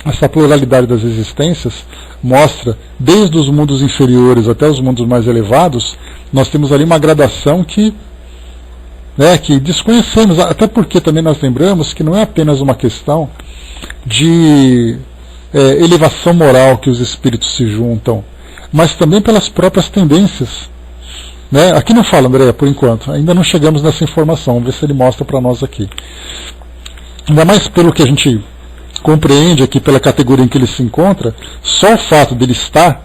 essa pluralidade das existências mostra, desde os mundos inferiores até os mundos mais elevados, nós temos ali uma gradação que desconhecemos, até porque também nós lembramos que não é apenas uma questão de elevação moral que os espíritos se juntam, mas também pelas próprias tendências. Né? Aqui não fala, Andréia, por enquanto, ainda não chegamos nessa informação, vamos ver se ele mostra para nós aqui. Ainda mais pelo que a gente compreende aqui, pela categoria em que ele se encontra, só o fato dele estar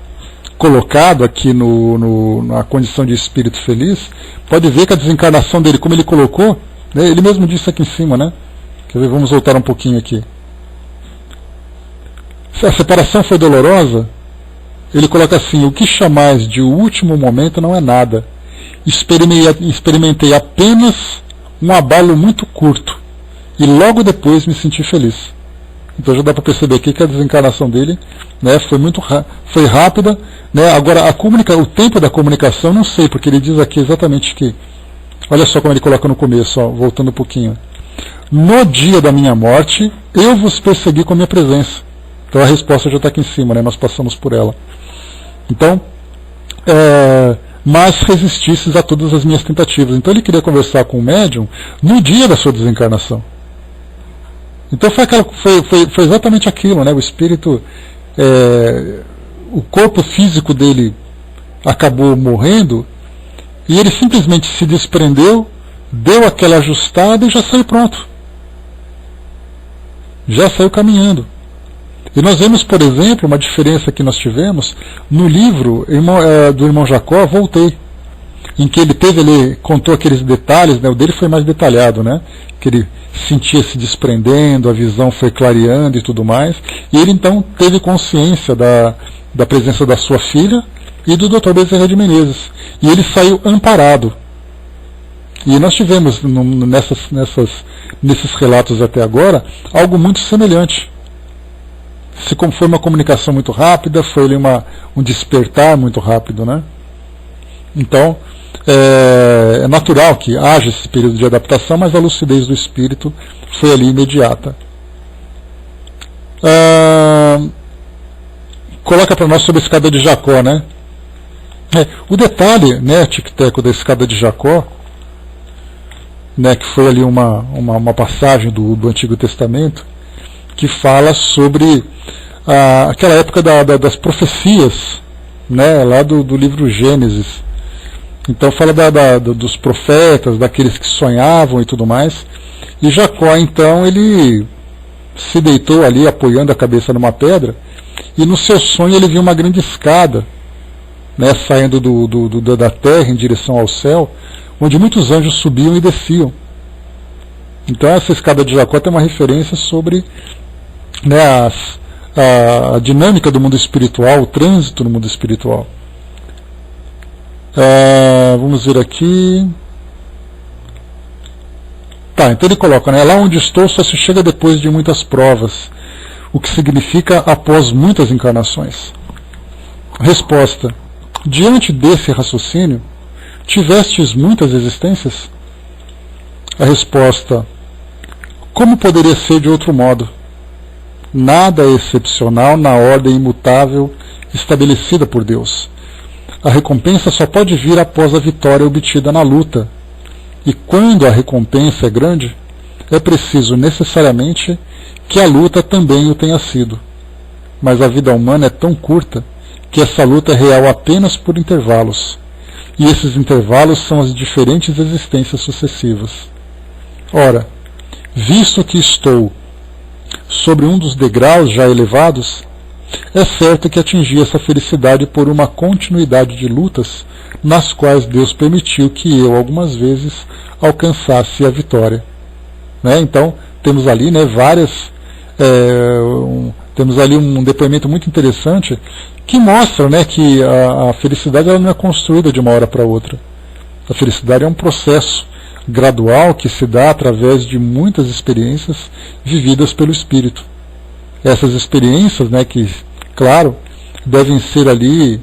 colocado aqui na condição de espírito feliz, pode ver que a desencarnação dele, como ele colocou, né, ele mesmo disse aqui em cima, né? Quer ver, vamos voltar um pouquinho aqui. Se a separação foi dolorosa, ele coloca assim: o que chamais de o último momento não é nada. Experimentei apenas um abalo muito curto, e logo depois me senti feliz. Então já dá para perceber aqui que a desencarnação dele, né, foi rápida. Né? Agora, o tempo da comunicação, não sei, porque ele diz aqui exatamente que, olha só como ele coloca no começo, ó, voltando um pouquinho. No dia da minha morte, eu vos persegui com a minha presença. Então a resposta já está aqui em cima, né? Nós passamos por ela. Então, mas resistisses a todas as minhas tentativas. Então ele queria conversar com o médium no dia da sua desencarnação. Então foi exatamente aquilo, né? O espírito, o corpo físico dele acabou morrendo e ele simplesmente se desprendeu, deu aquela ajustada e já saiu pronto. Já saiu caminhando. E nós vemos, por exemplo, uma diferença que nós tivemos no livro do irmão Jacó, Voltei, em que ele contou aqueles detalhes, né? O dele foi mais detalhado, né? Que ele sentia se desprendendo, a visão foi clareando e tudo mais, e ele então teve consciência da presença da sua filha e do Dr. Bezerra de Menezes, e ele saiu amparado. E nós tivemos nesses relatos até agora algo muito semelhante. Foi uma comunicação muito rápida, foi ali um despertar muito rápido, né? Então é natural que haja esse período de adaptação, mas a lucidez do espírito foi ali imediata. Coloca para nós sobre a escada de Jacó, né? O detalhe, né, tic-teco, da escada de Jacó, né, que foi ali uma passagem do Antigo Testamento, que fala sobre aquela época das profecias, né, lá do livro Gênesis. Então fala dos profetas, daqueles que sonhavam e tudo mais. E Jacó, então, ele se deitou ali apoiando a cabeça numa pedra, e no seu sonho ele viu uma grande escada, né, saindo da terra em direção ao céu, onde muitos anjos subiam e desciam. Então essa escada de Jacó tem uma referência sobre, né, a dinâmica do mundo espiritual, o trânsito no mundo espiritual. Vamos ver aqui. Tá, então ele coloca, né, lá onde estou só se chega depois de muitas provas, o que significa após muitas encarnações. Resposta: diante desse raciocínio, tivestes muitas existências? A resposta: como poderia ser de outro modo? Nada é excepcional na ordem imutável estabelecida por Deus. A recompensa só pode vir após a vitória obtida na luta. E quando a recompensa é grande, é preciso necessariamente que a luta também o tenha sido. Mas a vida humana é tão curta que essa luta é real apenas por intervalos. E esses intervalos são as diferentes existências sucessivas. Ora, visto que estou sobre um dos degraus já elevados, é certo que atingi essa felicidade por uma continuidade de lutas nas quais Deus permitiu que eu, algumas vezes, alcançasse a vitória. Né? Então, temos ali temos ali um depoimento muito interessante que mostra, né, que a felicidade ela não é construída de uma hora para outra. A felicidade é um processo gradual que se dá através de muitas experiências vividas pelo espírito. Essas experiências, né, que, claro, devem ser ali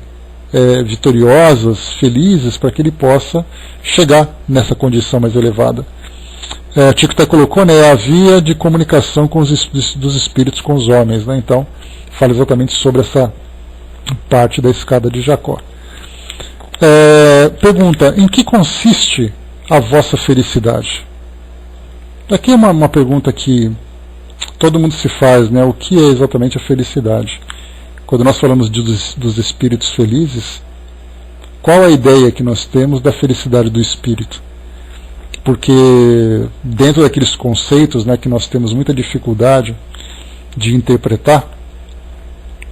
vitoriosas, felizes, para que ele possa chegar nessa condição mais elevada. Tico até colocou, né, a via de comunicação dos espíritos com os homens. Né? Então, fala exatamente sobre essa parte da escada de Jacó. Pergunta: em que consiste a vossa felicidade? Aqui é uma pergunta que todo mundo se faz, né? O que é exatamente a felicidade? Quando nós falamos dos espíritos felizes, qual a ideia que nós temos da felicidade do espírito? Porque dentro daqueles conceitos, né, que nós temos muita dificuldade de interpretar,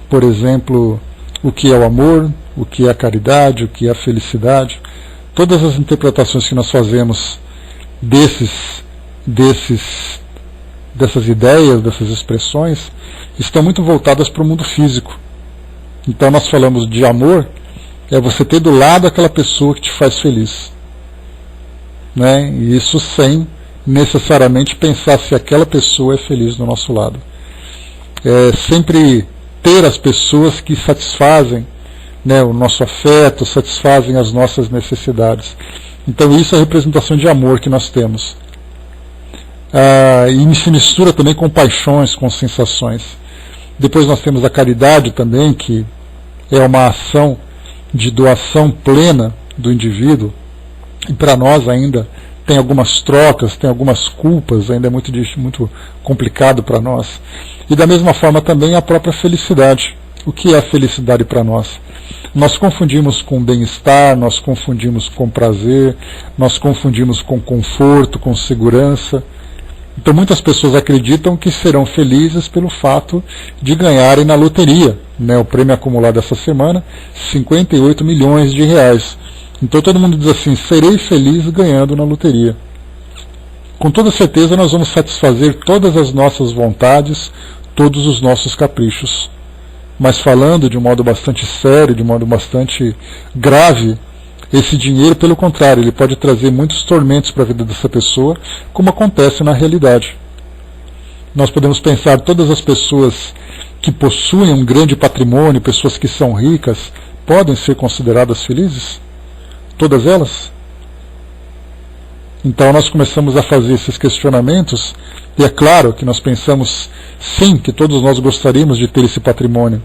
por exemplo, o que é o amor, o que é a caridade, o que é a felicidade, todas as interpretações que nós fazemos dessas ideias, dessas expressões, estão muito voltadas para o mundo físico. Então nós falamos de amor, é você ter do lado aquela pessoa que te faz feliz. Né? E isso sem necessariamente pensar se aquela pessoa é feliz do nosso lado. Sempre ter as pessoas que satisfazem, né, o nosso afeto, satisfazem as nossas necessidades. Então isso é a representação de amor que nós temos. E se mistura também com paixões, com sensações. Depois nós temos a caridade também, que é uma ação de doação plena do indivíduo, e para nós ainda tem algumas trocas, tem algumas culpas, ainda é muito complicado para nós. E da mesma forma também a própria felicidade. O que é a felicidade para nós? Nós confundimos com bem-estar, nós confundimos com prazer, nós confundimos com conforto, com segurança. Então muitas pessoas acreditam que serão felizes pelo fato de ganharem na loteria, né? O prêmio acumulado essa semana, 58 milhões de reais. Então todo mundo diz assim: serei feliz ganhando na loteria. Com toda certeza nós vamos satisfazer todas as nossas vontades, todos os nossos caprichos. Mas falando de um modo bastante sério, de um modo bastante grave, esse dinheiro, pelo contrário, ele pode trazer muitos tormentos para a vida dessa pessoa, como acontece na realidade. Nós podemos pensar todas as pessoas que possuem um grande patrimônio, pessoas que são ricas, podem ser consideradas felizes? Todas elas? Então nós começamos a fazer esses questionamentos, e é claro que nós pensamos, sim, que todos nós gostaríamos de ter esse patrimônio,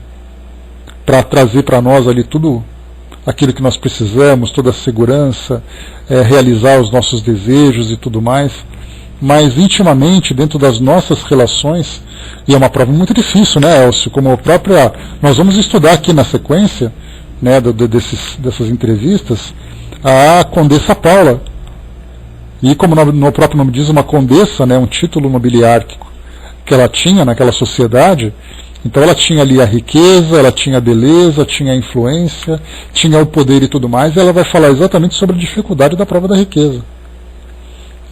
para trazer para nós ali tudo aquilo que nós precisamos, toda a segurança, realizar os nossos desejos e tudo mais, mas intimamente, dentro das nossas relações, e é uma prova muito difícil, né, Elcio? Como nós vamos estudar aqui na sequência, né, dessas entrevistas, a Condessa Paula. E como no próprio nome diz, uma condessa, né, um título nobiliárquico que ela tinha naquela sociedade. Então ela tinha ali a riqueza, ela tinha a beleza, tinha a influência, tinha o poder e tudo mais, e ela vai falar exatamente sobre a dificuldade da prova da riqueza.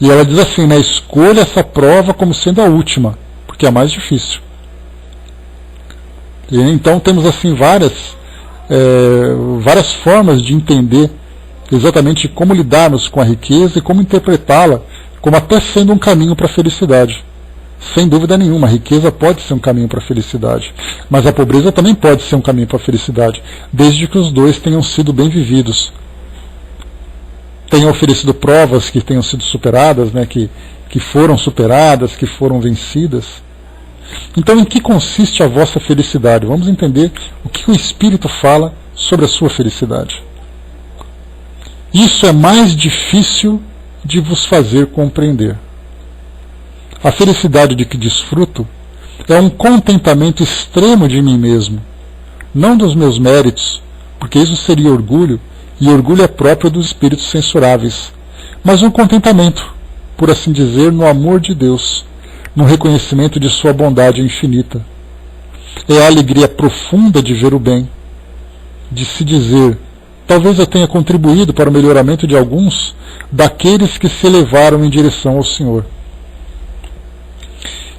E ela diz assim, né, escolha essa prova como sendo a última, porque é a mais difícil. E então temos assim várias formas de entender exatamente como lidarmos com a riqueza e como interpretá-la como até sendo um caminho para a felicidade. Sem dúvida nenhuma, a riqueza pode ser um caminho para a felicidade, mas a pobreza também pode ser um caminho para a felicidade, desde que os dois tenham sido bem vividos. tenha oferecido provas que tenham sido superadas, né, que foram superadas, que foram vencidas. Então, em que consiste a vossa felicidade? Vamos entender o que o Espírito fala sobre a sua felicidade. Isso é mais difícil de vos fazer compreender. A felicidade de que desfruto é um contentamento extremo de mim mesmo, não dos meus méritos, porque isso seria orgulho, e orgulho é próprio dos espíritos censuráveis, mas um contentamento, por assim dizer, no amor de Deus, no reconhecimento de sua bondade infinita. É a alegria profunda de ver o bem, de se dizer: talvez eu tenha contribuído para o melhoramento de alguns daqueles que se elevaram em direção ao Senhor.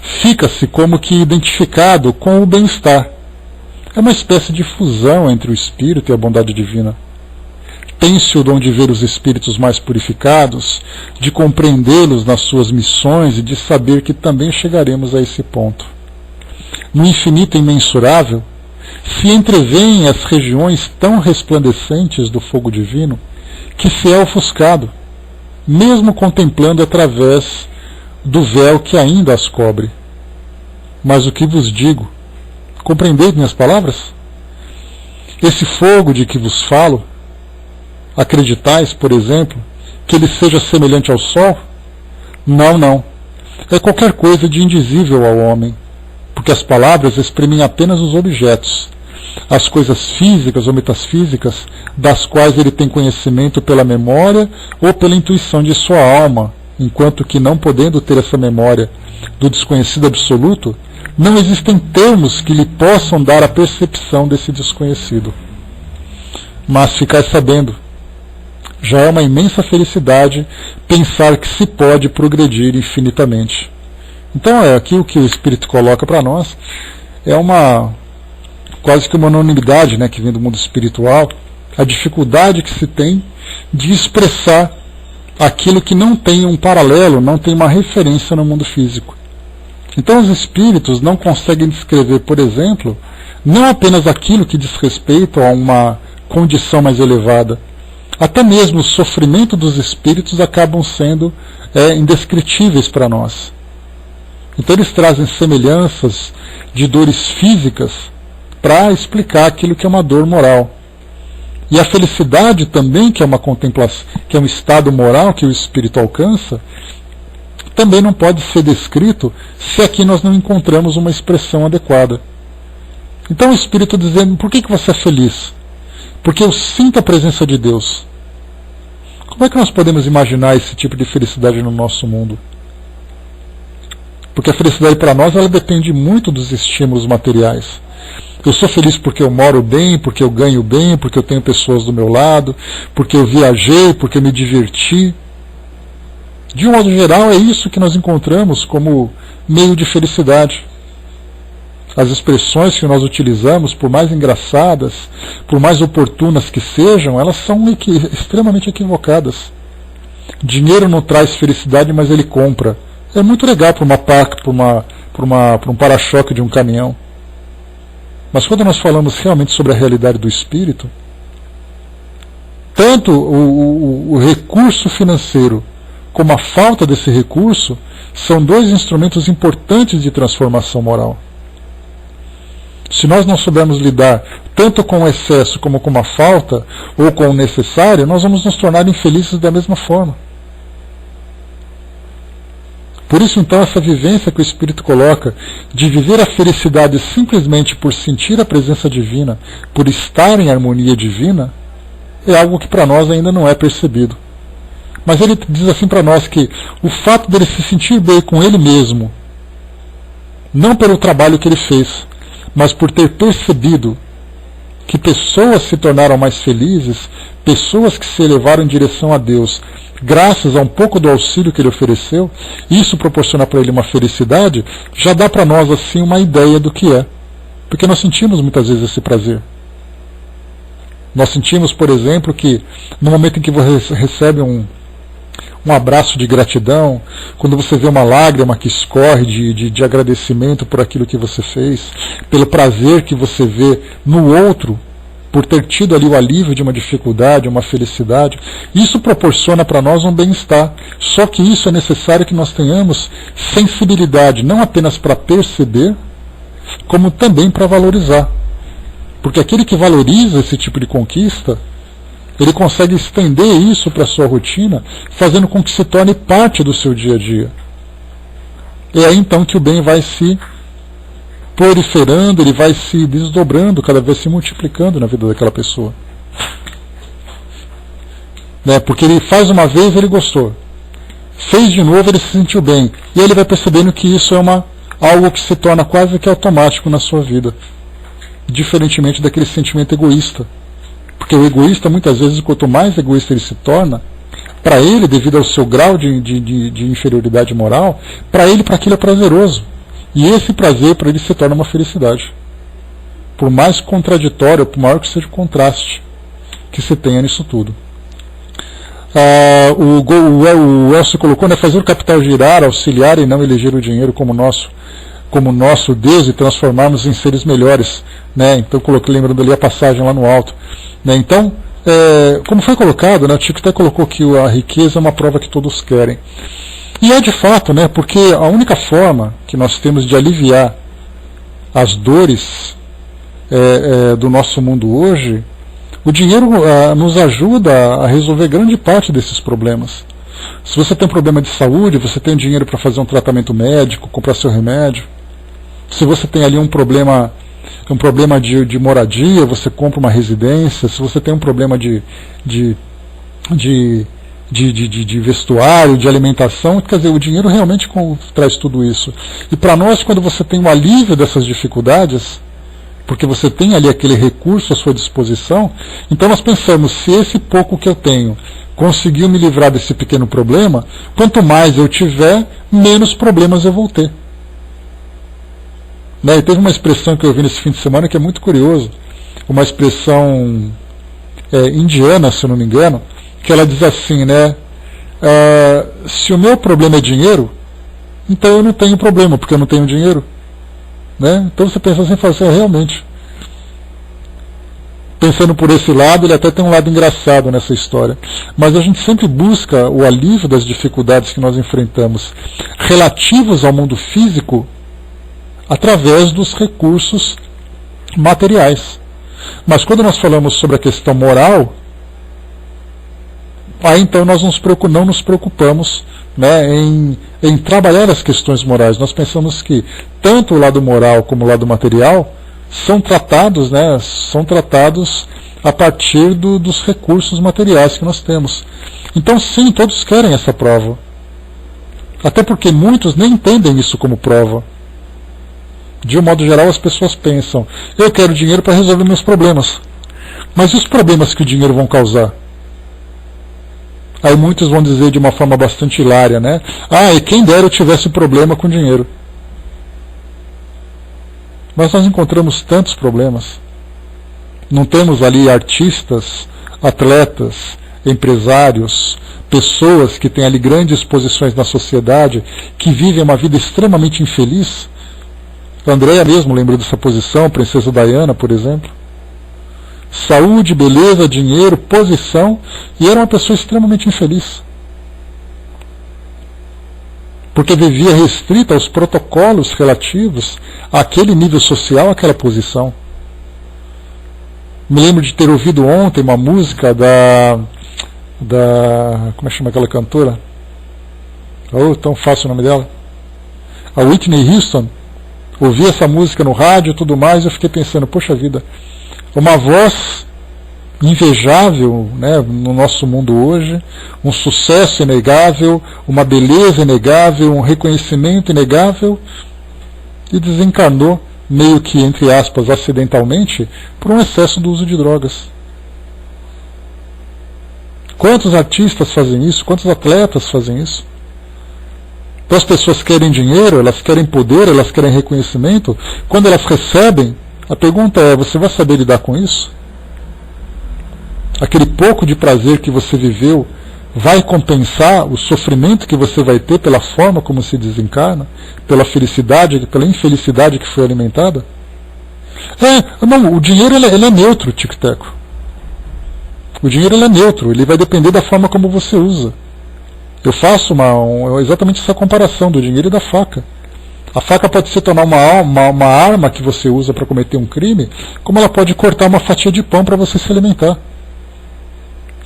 Fica-se como que identificado com o bem-estar. É uma espécie de fusão entre o espírito e a bondade divina. Tem-se o dom de ver os espíritos mais purificados, de compreendê-los nas suas missões e de saber que também chegaremos a esse ponto. No infinito imensurável, se entrevêem as regiões tão resplandecentes do fogo divino que se é ofuscado, mesmo contemplando através do véu que ainda as cobre. Mas o que vos digo? Compreendeis minhas palavras? Esse fogo de que vos falo, acreditais, por exemplo, que ele seja semelhante ao sol? Não, não. É qualquer coisa de indizível ao homem, porque as palavras exprimem apenas os objetos, as coisas físicas ou metafísicas, das quais ele tem conhecimento pela memória ou pela intuição de sua alma, enquanto que, não podendo ter essa memória do desconhecido absoluto, não existem termos que lhe possam dar a percepção desse desconhecido. Mas ficai sabendo, já é uma imensa felicidade pensar que se pode progredir infinitamente. Então, aqui o que o Espírito coloca para nós é quase que uma unanimidade, né, que vem do mundo espiritual, a dificuldade que se tem de expressar aquilo que não tem um paralelo, não tem uma referência no mundo físico. Então os espíritos não conseguem descrever, por exemplo, não apenas aquilo que diz respeito a uma condição mais elevada. Até mesmo o sofrimento dos espíritos acabam sendo indescritíveis para nós. Então eles trazem semelhanças de dores físicas para explicar aquilo que é uma dor moral. E a felicidade também, que é uma contemplação, que é um estado moral que o espírito alcança, também não pode ser descrito se aqui nós não encontramos uma expressão adequada. Então o espírito dizendo: por que você é feliz? Porque eu sinto a presença de Deus. Como é que nós podemos imaginar esse tipo de felicidade no nosso mundo? Porque a felicidade para nós, ela depende muito dos estímulos materiais. Eu sou feliz porque eu moro bem, porque eu ganho bem, porque eu tenho pessoas do meu lado, porque eu viajei, porque eu me diverti. De um modo geral, é isso que nós encontramos como meio de felicidade. As expressões que nós utilizamos, por mais engraçadas, por mais oportunas que sejam, elas são extremamente equivocadas. Dinheiro não traz felicidade, mas ele compra. É muito legal para uma PAC, para um para-choque de um caminhão. Mas quando nós falamos realmente sobre a realidade do espírito, tanto o recurso financeiro como a falta desse recurso são dois instrumentos importantes de transformação moral. Se nós não soubermos lidar tanto com o excesso como com a falta, ou com o necessário, nós vamos nos tornar infelizes da mesma forma. Por isso, então, essa vivência que o Espírito coloca, de viver a felicidade simplesmente por sentir a presença divina, por estar em harmonia divina, é algo que para nós ainda não é percebido. Mas ele diz assim para nós que o fato dele se sentir bem com ele mesmo, não pelo trabalho que ele fez, mas por ter percebido que pessoas se tornaram mais felizes, pessoas que se elevaram em direção a Deus, graças a um pouco do auxílio que ele ofereceu, isso proporciona para ele uma felicidade, já dá para nós assim uma ideia do que é. Porque nós sentimos muitas vezes esse prazer. Nós sentimos, por exemplo, que no momento em que você recebe um abraço de gratidão, quando você vê uma lágrima que escorre de agradecimento por aquilo que você fez, pelo prazer que você vê no outro, por ter tido ali o alívio de uma dificuldade, uma felicidade. Isso proporciona para nós um bem-estar. Só que isso é necessário que nós tenhamos sensibilidade, não apenas para perceber, como também para valorizar. Porque aquele que valoriza esse tipo de conquista, ele consegue estender isso para a sua rotina, fazendo com que se torne parte do seu dia a dia. É aí então que o bem vai se proliferando, ele vai se desdobrando, cada vez se multiplicando na vida daquela pessoa. Né? Porque ele faz uma vez, ele gostou. Fez de novo, ele se sentiu bem. E aí ele vai percebendo que isso é algo que se torna quase que automático na sua vida. Diferentemente daquele sentimento egoísta. Porque o egoísta, muitas vezes, quanto mais egoísta ele se torna, para ele, devido ao seu grau de inferioridade moral, para ele, para aquilo é prazeroso. E esse prazer, para ele, se torna uma felicidade. Por mais contraditório, por maior que seja o contraste que se tenha nisso tudo. O Elcio colocou, né, fazer o capital girar, auxiliar e não eleger o dinheiro como nosso Deus e transformarmos em seres melhores. Né? Então, coloquei, lembrando ali a passagem lá no alto. Né? Então, como foi colocado, né, o Chico até colocou que a riqueza é uma prova que todos querem. E é de fato, né, porque a única forma que nós temos de aliviar as dores do nosso mundo hoje, o dinheiro nos ajuda a resolver grande parte desses problemas. Se você tem um problema de saúde, você tem dinheiro para fazer um tratamento médico, comprar seu remédio. Se você tem ali um problema de moradia, você compra uma residência. Se você tem um problema de vestuário, de alimentação, quer dizer, o dinheiro realmente traz tudo isso. E para nós, quando você tem um alívio dessas dificuldades, porque você tem ali aquele recurso à sua disposição, então nós pensamos, se esse pouco que eu tenho conseguiu me livrar desse pequeno problema, quanto mais eu tiver, menos problemas eu vou ter. Né? E teve uma expressão que eu vi nesse fim de semana que é muito curioso, uma expressão indiana, se eu não me engano, que ela diz assim, né? Se o meu problema é dinheiro, então eu não tenho problema, porque eu não tenho dinheiro. Né? Então você pensa assim, realmente. Pensando por esse lado, ele até tem um lado engraçado nessa história. Mas a gente sempre busca o alívio das dificuldades que nós enfrentamos relativos ao mundo físico através dos recursos materiais. Mas quando nós falamos sobre a questão moral, aí então nós não nos preocupamos, né, em trabalhar as questões morais. Nós pensamos que tanto o lado moral como o lado material são tratados a partir dos recursos materiais que nós temos. Então sim, todos querem essa prova. Até porque muitos nem entendem isso como prova. De um modo geral, as pessoas pensam, eu quero dinheiro para resolver meus problemas. Mas e os problemas que o dinheiro vão causar? Aí muitos vão dizer de uma forma bastante hilária, né? E quem dera eu tivesse problema com dinheiro. Mas nós encontramos tantos problemas. Não temos ali artistas, atletas, empresários, pessoas que têm ali grandes posições na sociedade, que vivem uma vida extremamente infeliz. A Andréa mesmo lembrou dessa posição, Princesa Diana, por exemplo. Saúde, beleza, dinheiro, posição, e era uma pessoa extremamente infeliz. Porque vivia restrita aos protocolos relativos àquele nível social, àquela posição. Me lembro de ter ouvido ontem uma música como é que chama aquela cantora? Tão fácil o nome dela. A Whitney Houston. Ouvi essa música no rádio e tudo mais, e eu fiquei pensando, poxa vida, uma voz invejável, né, no nosso mundo hoje, um sucesso inegável, uma beleza inegável, um reconhecimento inegável, e desencarnou, meio que, entre aspas, acidentalmente, por um excesso do uso de drogas. Quantos artistas fazem isso? Quantos atletas fazem isso? Então as pessoas querem dinheiro, elas querem poder, elas querem reconhecimento. Quando elas recebem, a pergunta é, você vai saber lidar com isso? Aquele pouco de prazer que você viveu vai compensar o sofrimento que você vai ter pela forma como se desencarna, pela felicidade, pela infelicidade que foi alimentada? Não, o dinheiro ele é neutro, Tico-Teco. O dinheiro ele é neutro, ele vai depender da forma como você usa. Eu faço exatamente essa comparação do dinheiro e da faca. A faca pode se tornar uma arma que você usa para cometer um crime, como ela pode cortar uma fatia de pão para você se alimentar.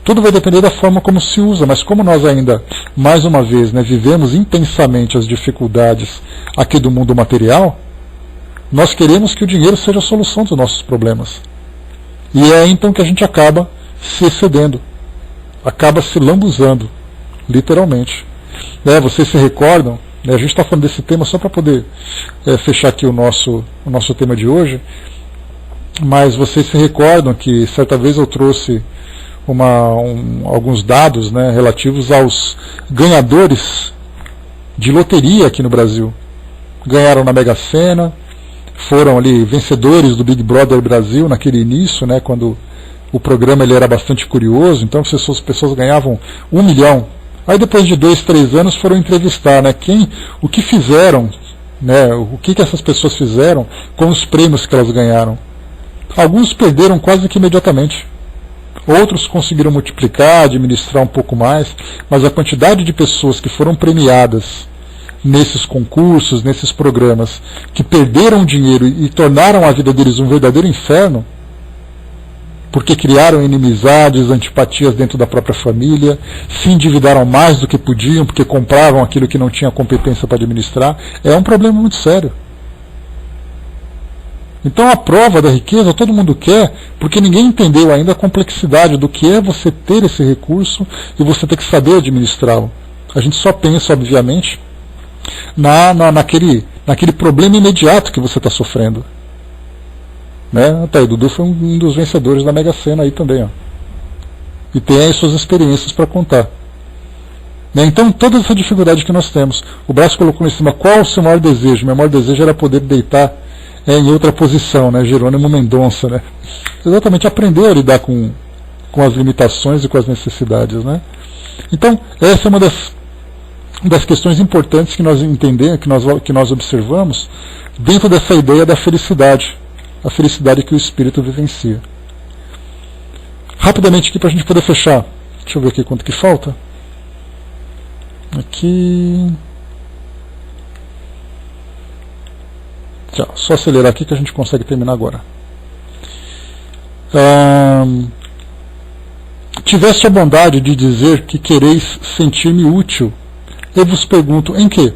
Tudo vai depender da forma como se usa, mas como nós ainda, mais uma vez, vivemos intensamente as dificuldades aqui do mundo material, nós queremos que o dinheiro seja a solução dos nossos problemas. E é então que a gente acaba se excedendo, acaba se lambuzando, literalmente. Vocês se recordam, a gente está falando desse tema só para poder fechar aqui o nosso tema de hoje, mas vocês se recordam que certa vez eu trouxe alguns dados relativos aos ganhadores de loteria aqui no Brasil. Ganharam na Mega Sena, foram ali vencedores do Big Brother Brasil naquele início, quando o programa ele era bastante curioso, então as pessoas ganhavam 1 milhão. Aí depois de 2, 3 anos foram entrevistar o que fizeram, o que essas pessoas fizeram com os prêmios que elas ganharam. Alguns perderam quase que imediatamente. Outros conseguiram multiplicar, administrar um pouco mais, mas a quantidade de pessoas que foram premiadas nesses concursos, nesses programas, que perderam dinheiro e tornaram a vida deles um verdadeiro inferno, porque criaram inimizades, antipatias dentro da própria família, se endividaram mais do que podiam, porque compravam aquilo que não tinha competência para administrar, é um problema muito sério. Então a prova da riqueza todo mundo quer, porque ninguém entendeu ainda a complexidade do que é você ter esse recurso e você ter que saber administrá-lo. A gente só pensa, obviamente, naquele problema imediato que você está sofrendo. Até o Dudu foi um dos vencedores da Mega Sena aí também. E tem aí suas experiências para contar. Então toda essa dificuldade que nós temos. O Braço colocou em cima, qual o seu maior desejo? Meu maior desejo era poder deitar em outra posição, Jerônimo Mendonça, exatamente, aprender a lidar com as limitações e com as necessidades, Então essa é uma das questões importantes que nós entendemos, que nós observamos dentro dessa ideia da felicidade, a felicidade que o espírito vivencia. Rapidamente aqui para a gente poder fechar, deixa eu ver aqui quanto que falta. Aqui só acelerar aqui que a gente consegue terminar agora. Tiveste a bondade de dizer que quereis sentir-me útil. Eu vos pergunto, em que?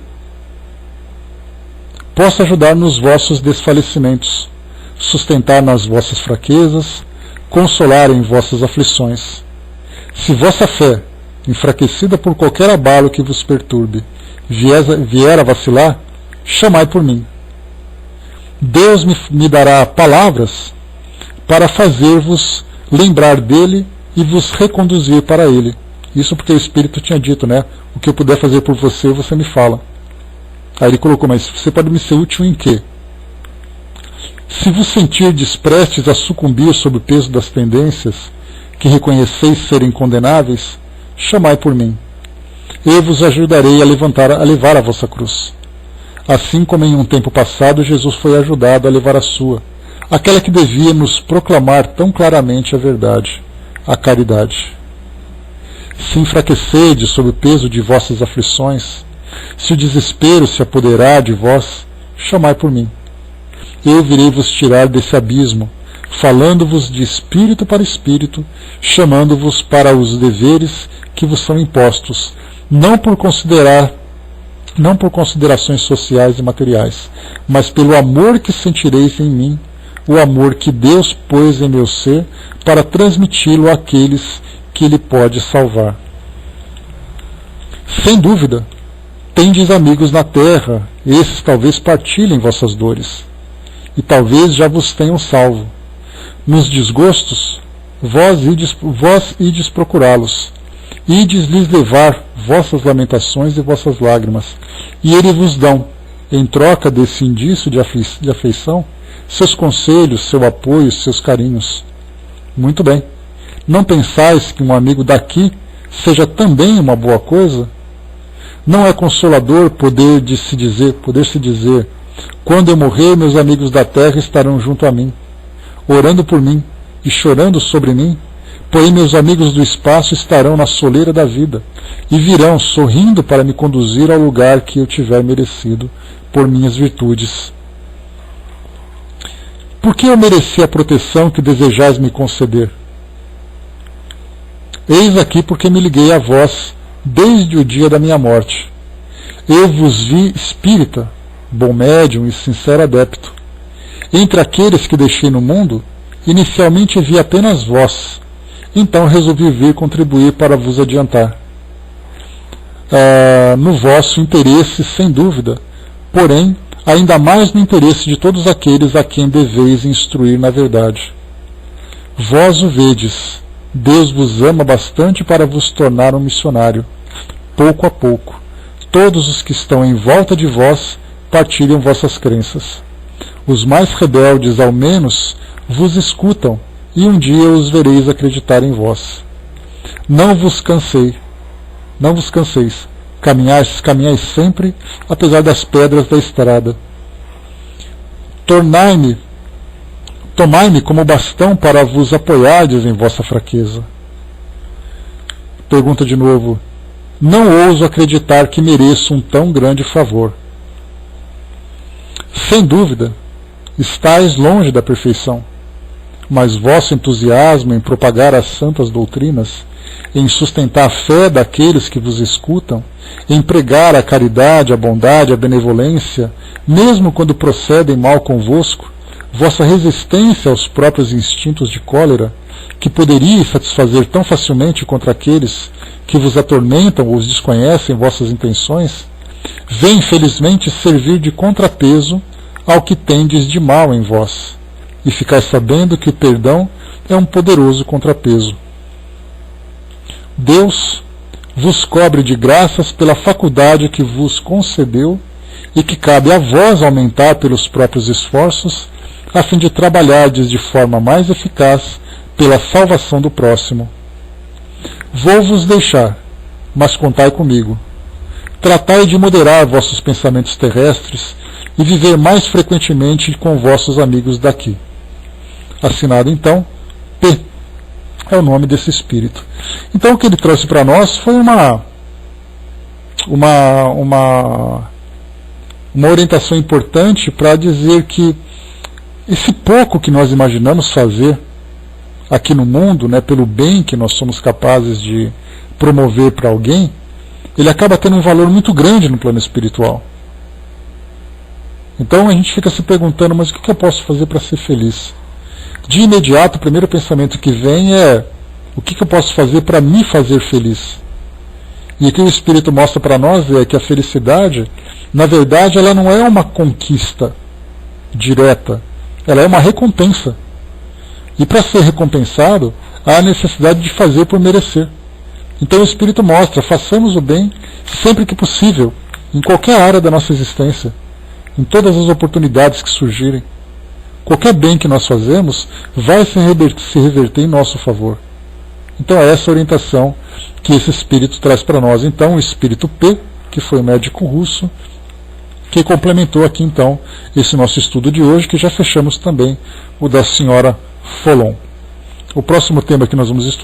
Posso ajudar nos vossos desfalecimentos, sustentar nas vossas fraquezas, consolar em vossas aflições. Se vossa fé, enfraquecida por qualquer abalo que vos perturbe, vier a vacilar, chamai por mim. Deus me dará palavras para fazer-vos lembrar dele e vos reconduzir para ele. Isso porque o Espírito tinha dito, o que eu puder fazer por você, você me fala. Aí ele colocou, mas você pode me ser útil em quê? Se vos sentirdes prestes a sucumbir sob o peso das tendências que reconheceis serem condenáveis, chamai por mim. Eu vos ajudarei a levar a vossa cruz. Assim como em um tempo passado Jesus foi ajudado a levar a sua, aquela que devia nos proclamar tão claramente a verdade, a caridade. Se enfraquecedes sob o peso de vossas aflições, se o desespero se apoderar de vós, chamai por mim. Eu virei vos tirar desse abismo, falando-vos de espírito para espírito, chamando-vos para os deveres que vos são impostos, não por considerações sociais e materiais, mas pelo amor que sentireis em mim, o amor que Deus pôs em meu ser para transmiti-lo àqueles que Ele pode salvar. Sem dúvida, tendes amigos na terra, esses talvez partilhem vossas dores, e talvez já vos tenham salvo. Nos desgostos, vós ides procurá-los, ides lhes levar vossas lamentações e vossas lágrimas, e eles vos dão, em troca desse indício de afeição, seus conselhos, seu apoio, seus carinhos. Muito bem. Não pensais que um amigo daqui seja também uma boa coisa? Não é consolador poder se dizer, quando eu morrer, meus amigos da terra estarão junto a mim, orando por mim e chorando sobre mim, porém meus amigos do espaço estarão na soleira da vida e virão sorrindo para me conduzir ao lugar que eu tiver merecido por minhas virtudes. Por que eu mereci a proteção que desejais me conceder? Eis aqui porque me liguei a vós desde o dia da minha morte. Eu vos vi espírita, bom médium e sincero adepto. Entre aqueles que deixei no mundo, inicialmente vi apenas vós, então resolvi vir contribuir para vos adiantar. No vosso interesse, sem dúvida, porém, ainda mais no interesse de todos aqueles a quem deveis instruir na verdade. Vós o vedes, Deus vos ama bastante para vos tornar um missionário. Pouco a pouco, todos os que estão em volta de vós partilham vossas crenças. Os mais rebeldes, ao menos, vos escutam, e um dia os vereis acreditar em vós. Não vos canseis, caminhais sempre, apesar das pedras da estrada. Tomai-me como bastão para vos apoiardes em vossa fraqueza. Pergunta de novo. Não ouso acreditar que mereço um tão grande favor. Sem dúvida, estáis longe da perfeição, mas vosso entusiasmo em propagar as santas doutrinas, em sustentar a fé daqueles que vos escutam, em pregar a caridade, a bondade, a benevolência, mesmo quando procedem mal convosco, vossa resistência aos próprios instintos de cólera, que poderíeis satisfazer tão facilmente contra aqueles que vos atormentam ou desconhecem vossas intenções, vem infelizmente servir de contrapeso ao que tendes de mal em vós, e ficais sabendo que o perdão é um poderoso contrapeso. Deus vos cobre de graças pela faculdade que vos concedeu e que cabe a vós aumentar pelos próprios esforços, a fim de trabalhardes de forma mais eficaz pela salvação do próximo. Vou-vos deixar, mas contai comigo. Tratai de moderar vossos pensamentos terrestres e viver mais frequentemente com vossos amigos daqui. Assinado então, P. É o nome desse espírito. Então o que ele trouxe para nós foi uma orientação importante para dizer que esse pouco que nós imaginamos fazer aqui no mundo, né, pelo bem que nós somos capazes de promover para alguém, ele acaba tendo um valor muito grande no plano espiritual. Então a gente fica se perguntando, mas o que eu posso fazer para ser feliz? De imediato, o primeiro pensamento que vem é: o que eu posso fazer para me fazer feliz? E o que o Espírito mostra para nós é que a felicidade, na verdade, ela não é uma conquista direta, ela é uma recompensa. E para ser recompensado, há a necessidade de fazer por merecer. Então o Espírito mostra: façamos o bem sempre que possível, em qualquer área da nossa existência, em todas as oportunidades que surgirem. Qualquer bem que nós fazemos vai se reverter em nosso favor. Então é essa orientação que esse espírito traz para nós. Então o espírito P, que foi o médico russo, que complementou aqui então esse nosso estudo de hoje, que já fechamos também o da senhora Folon. O próximo tema que nós vamos estudar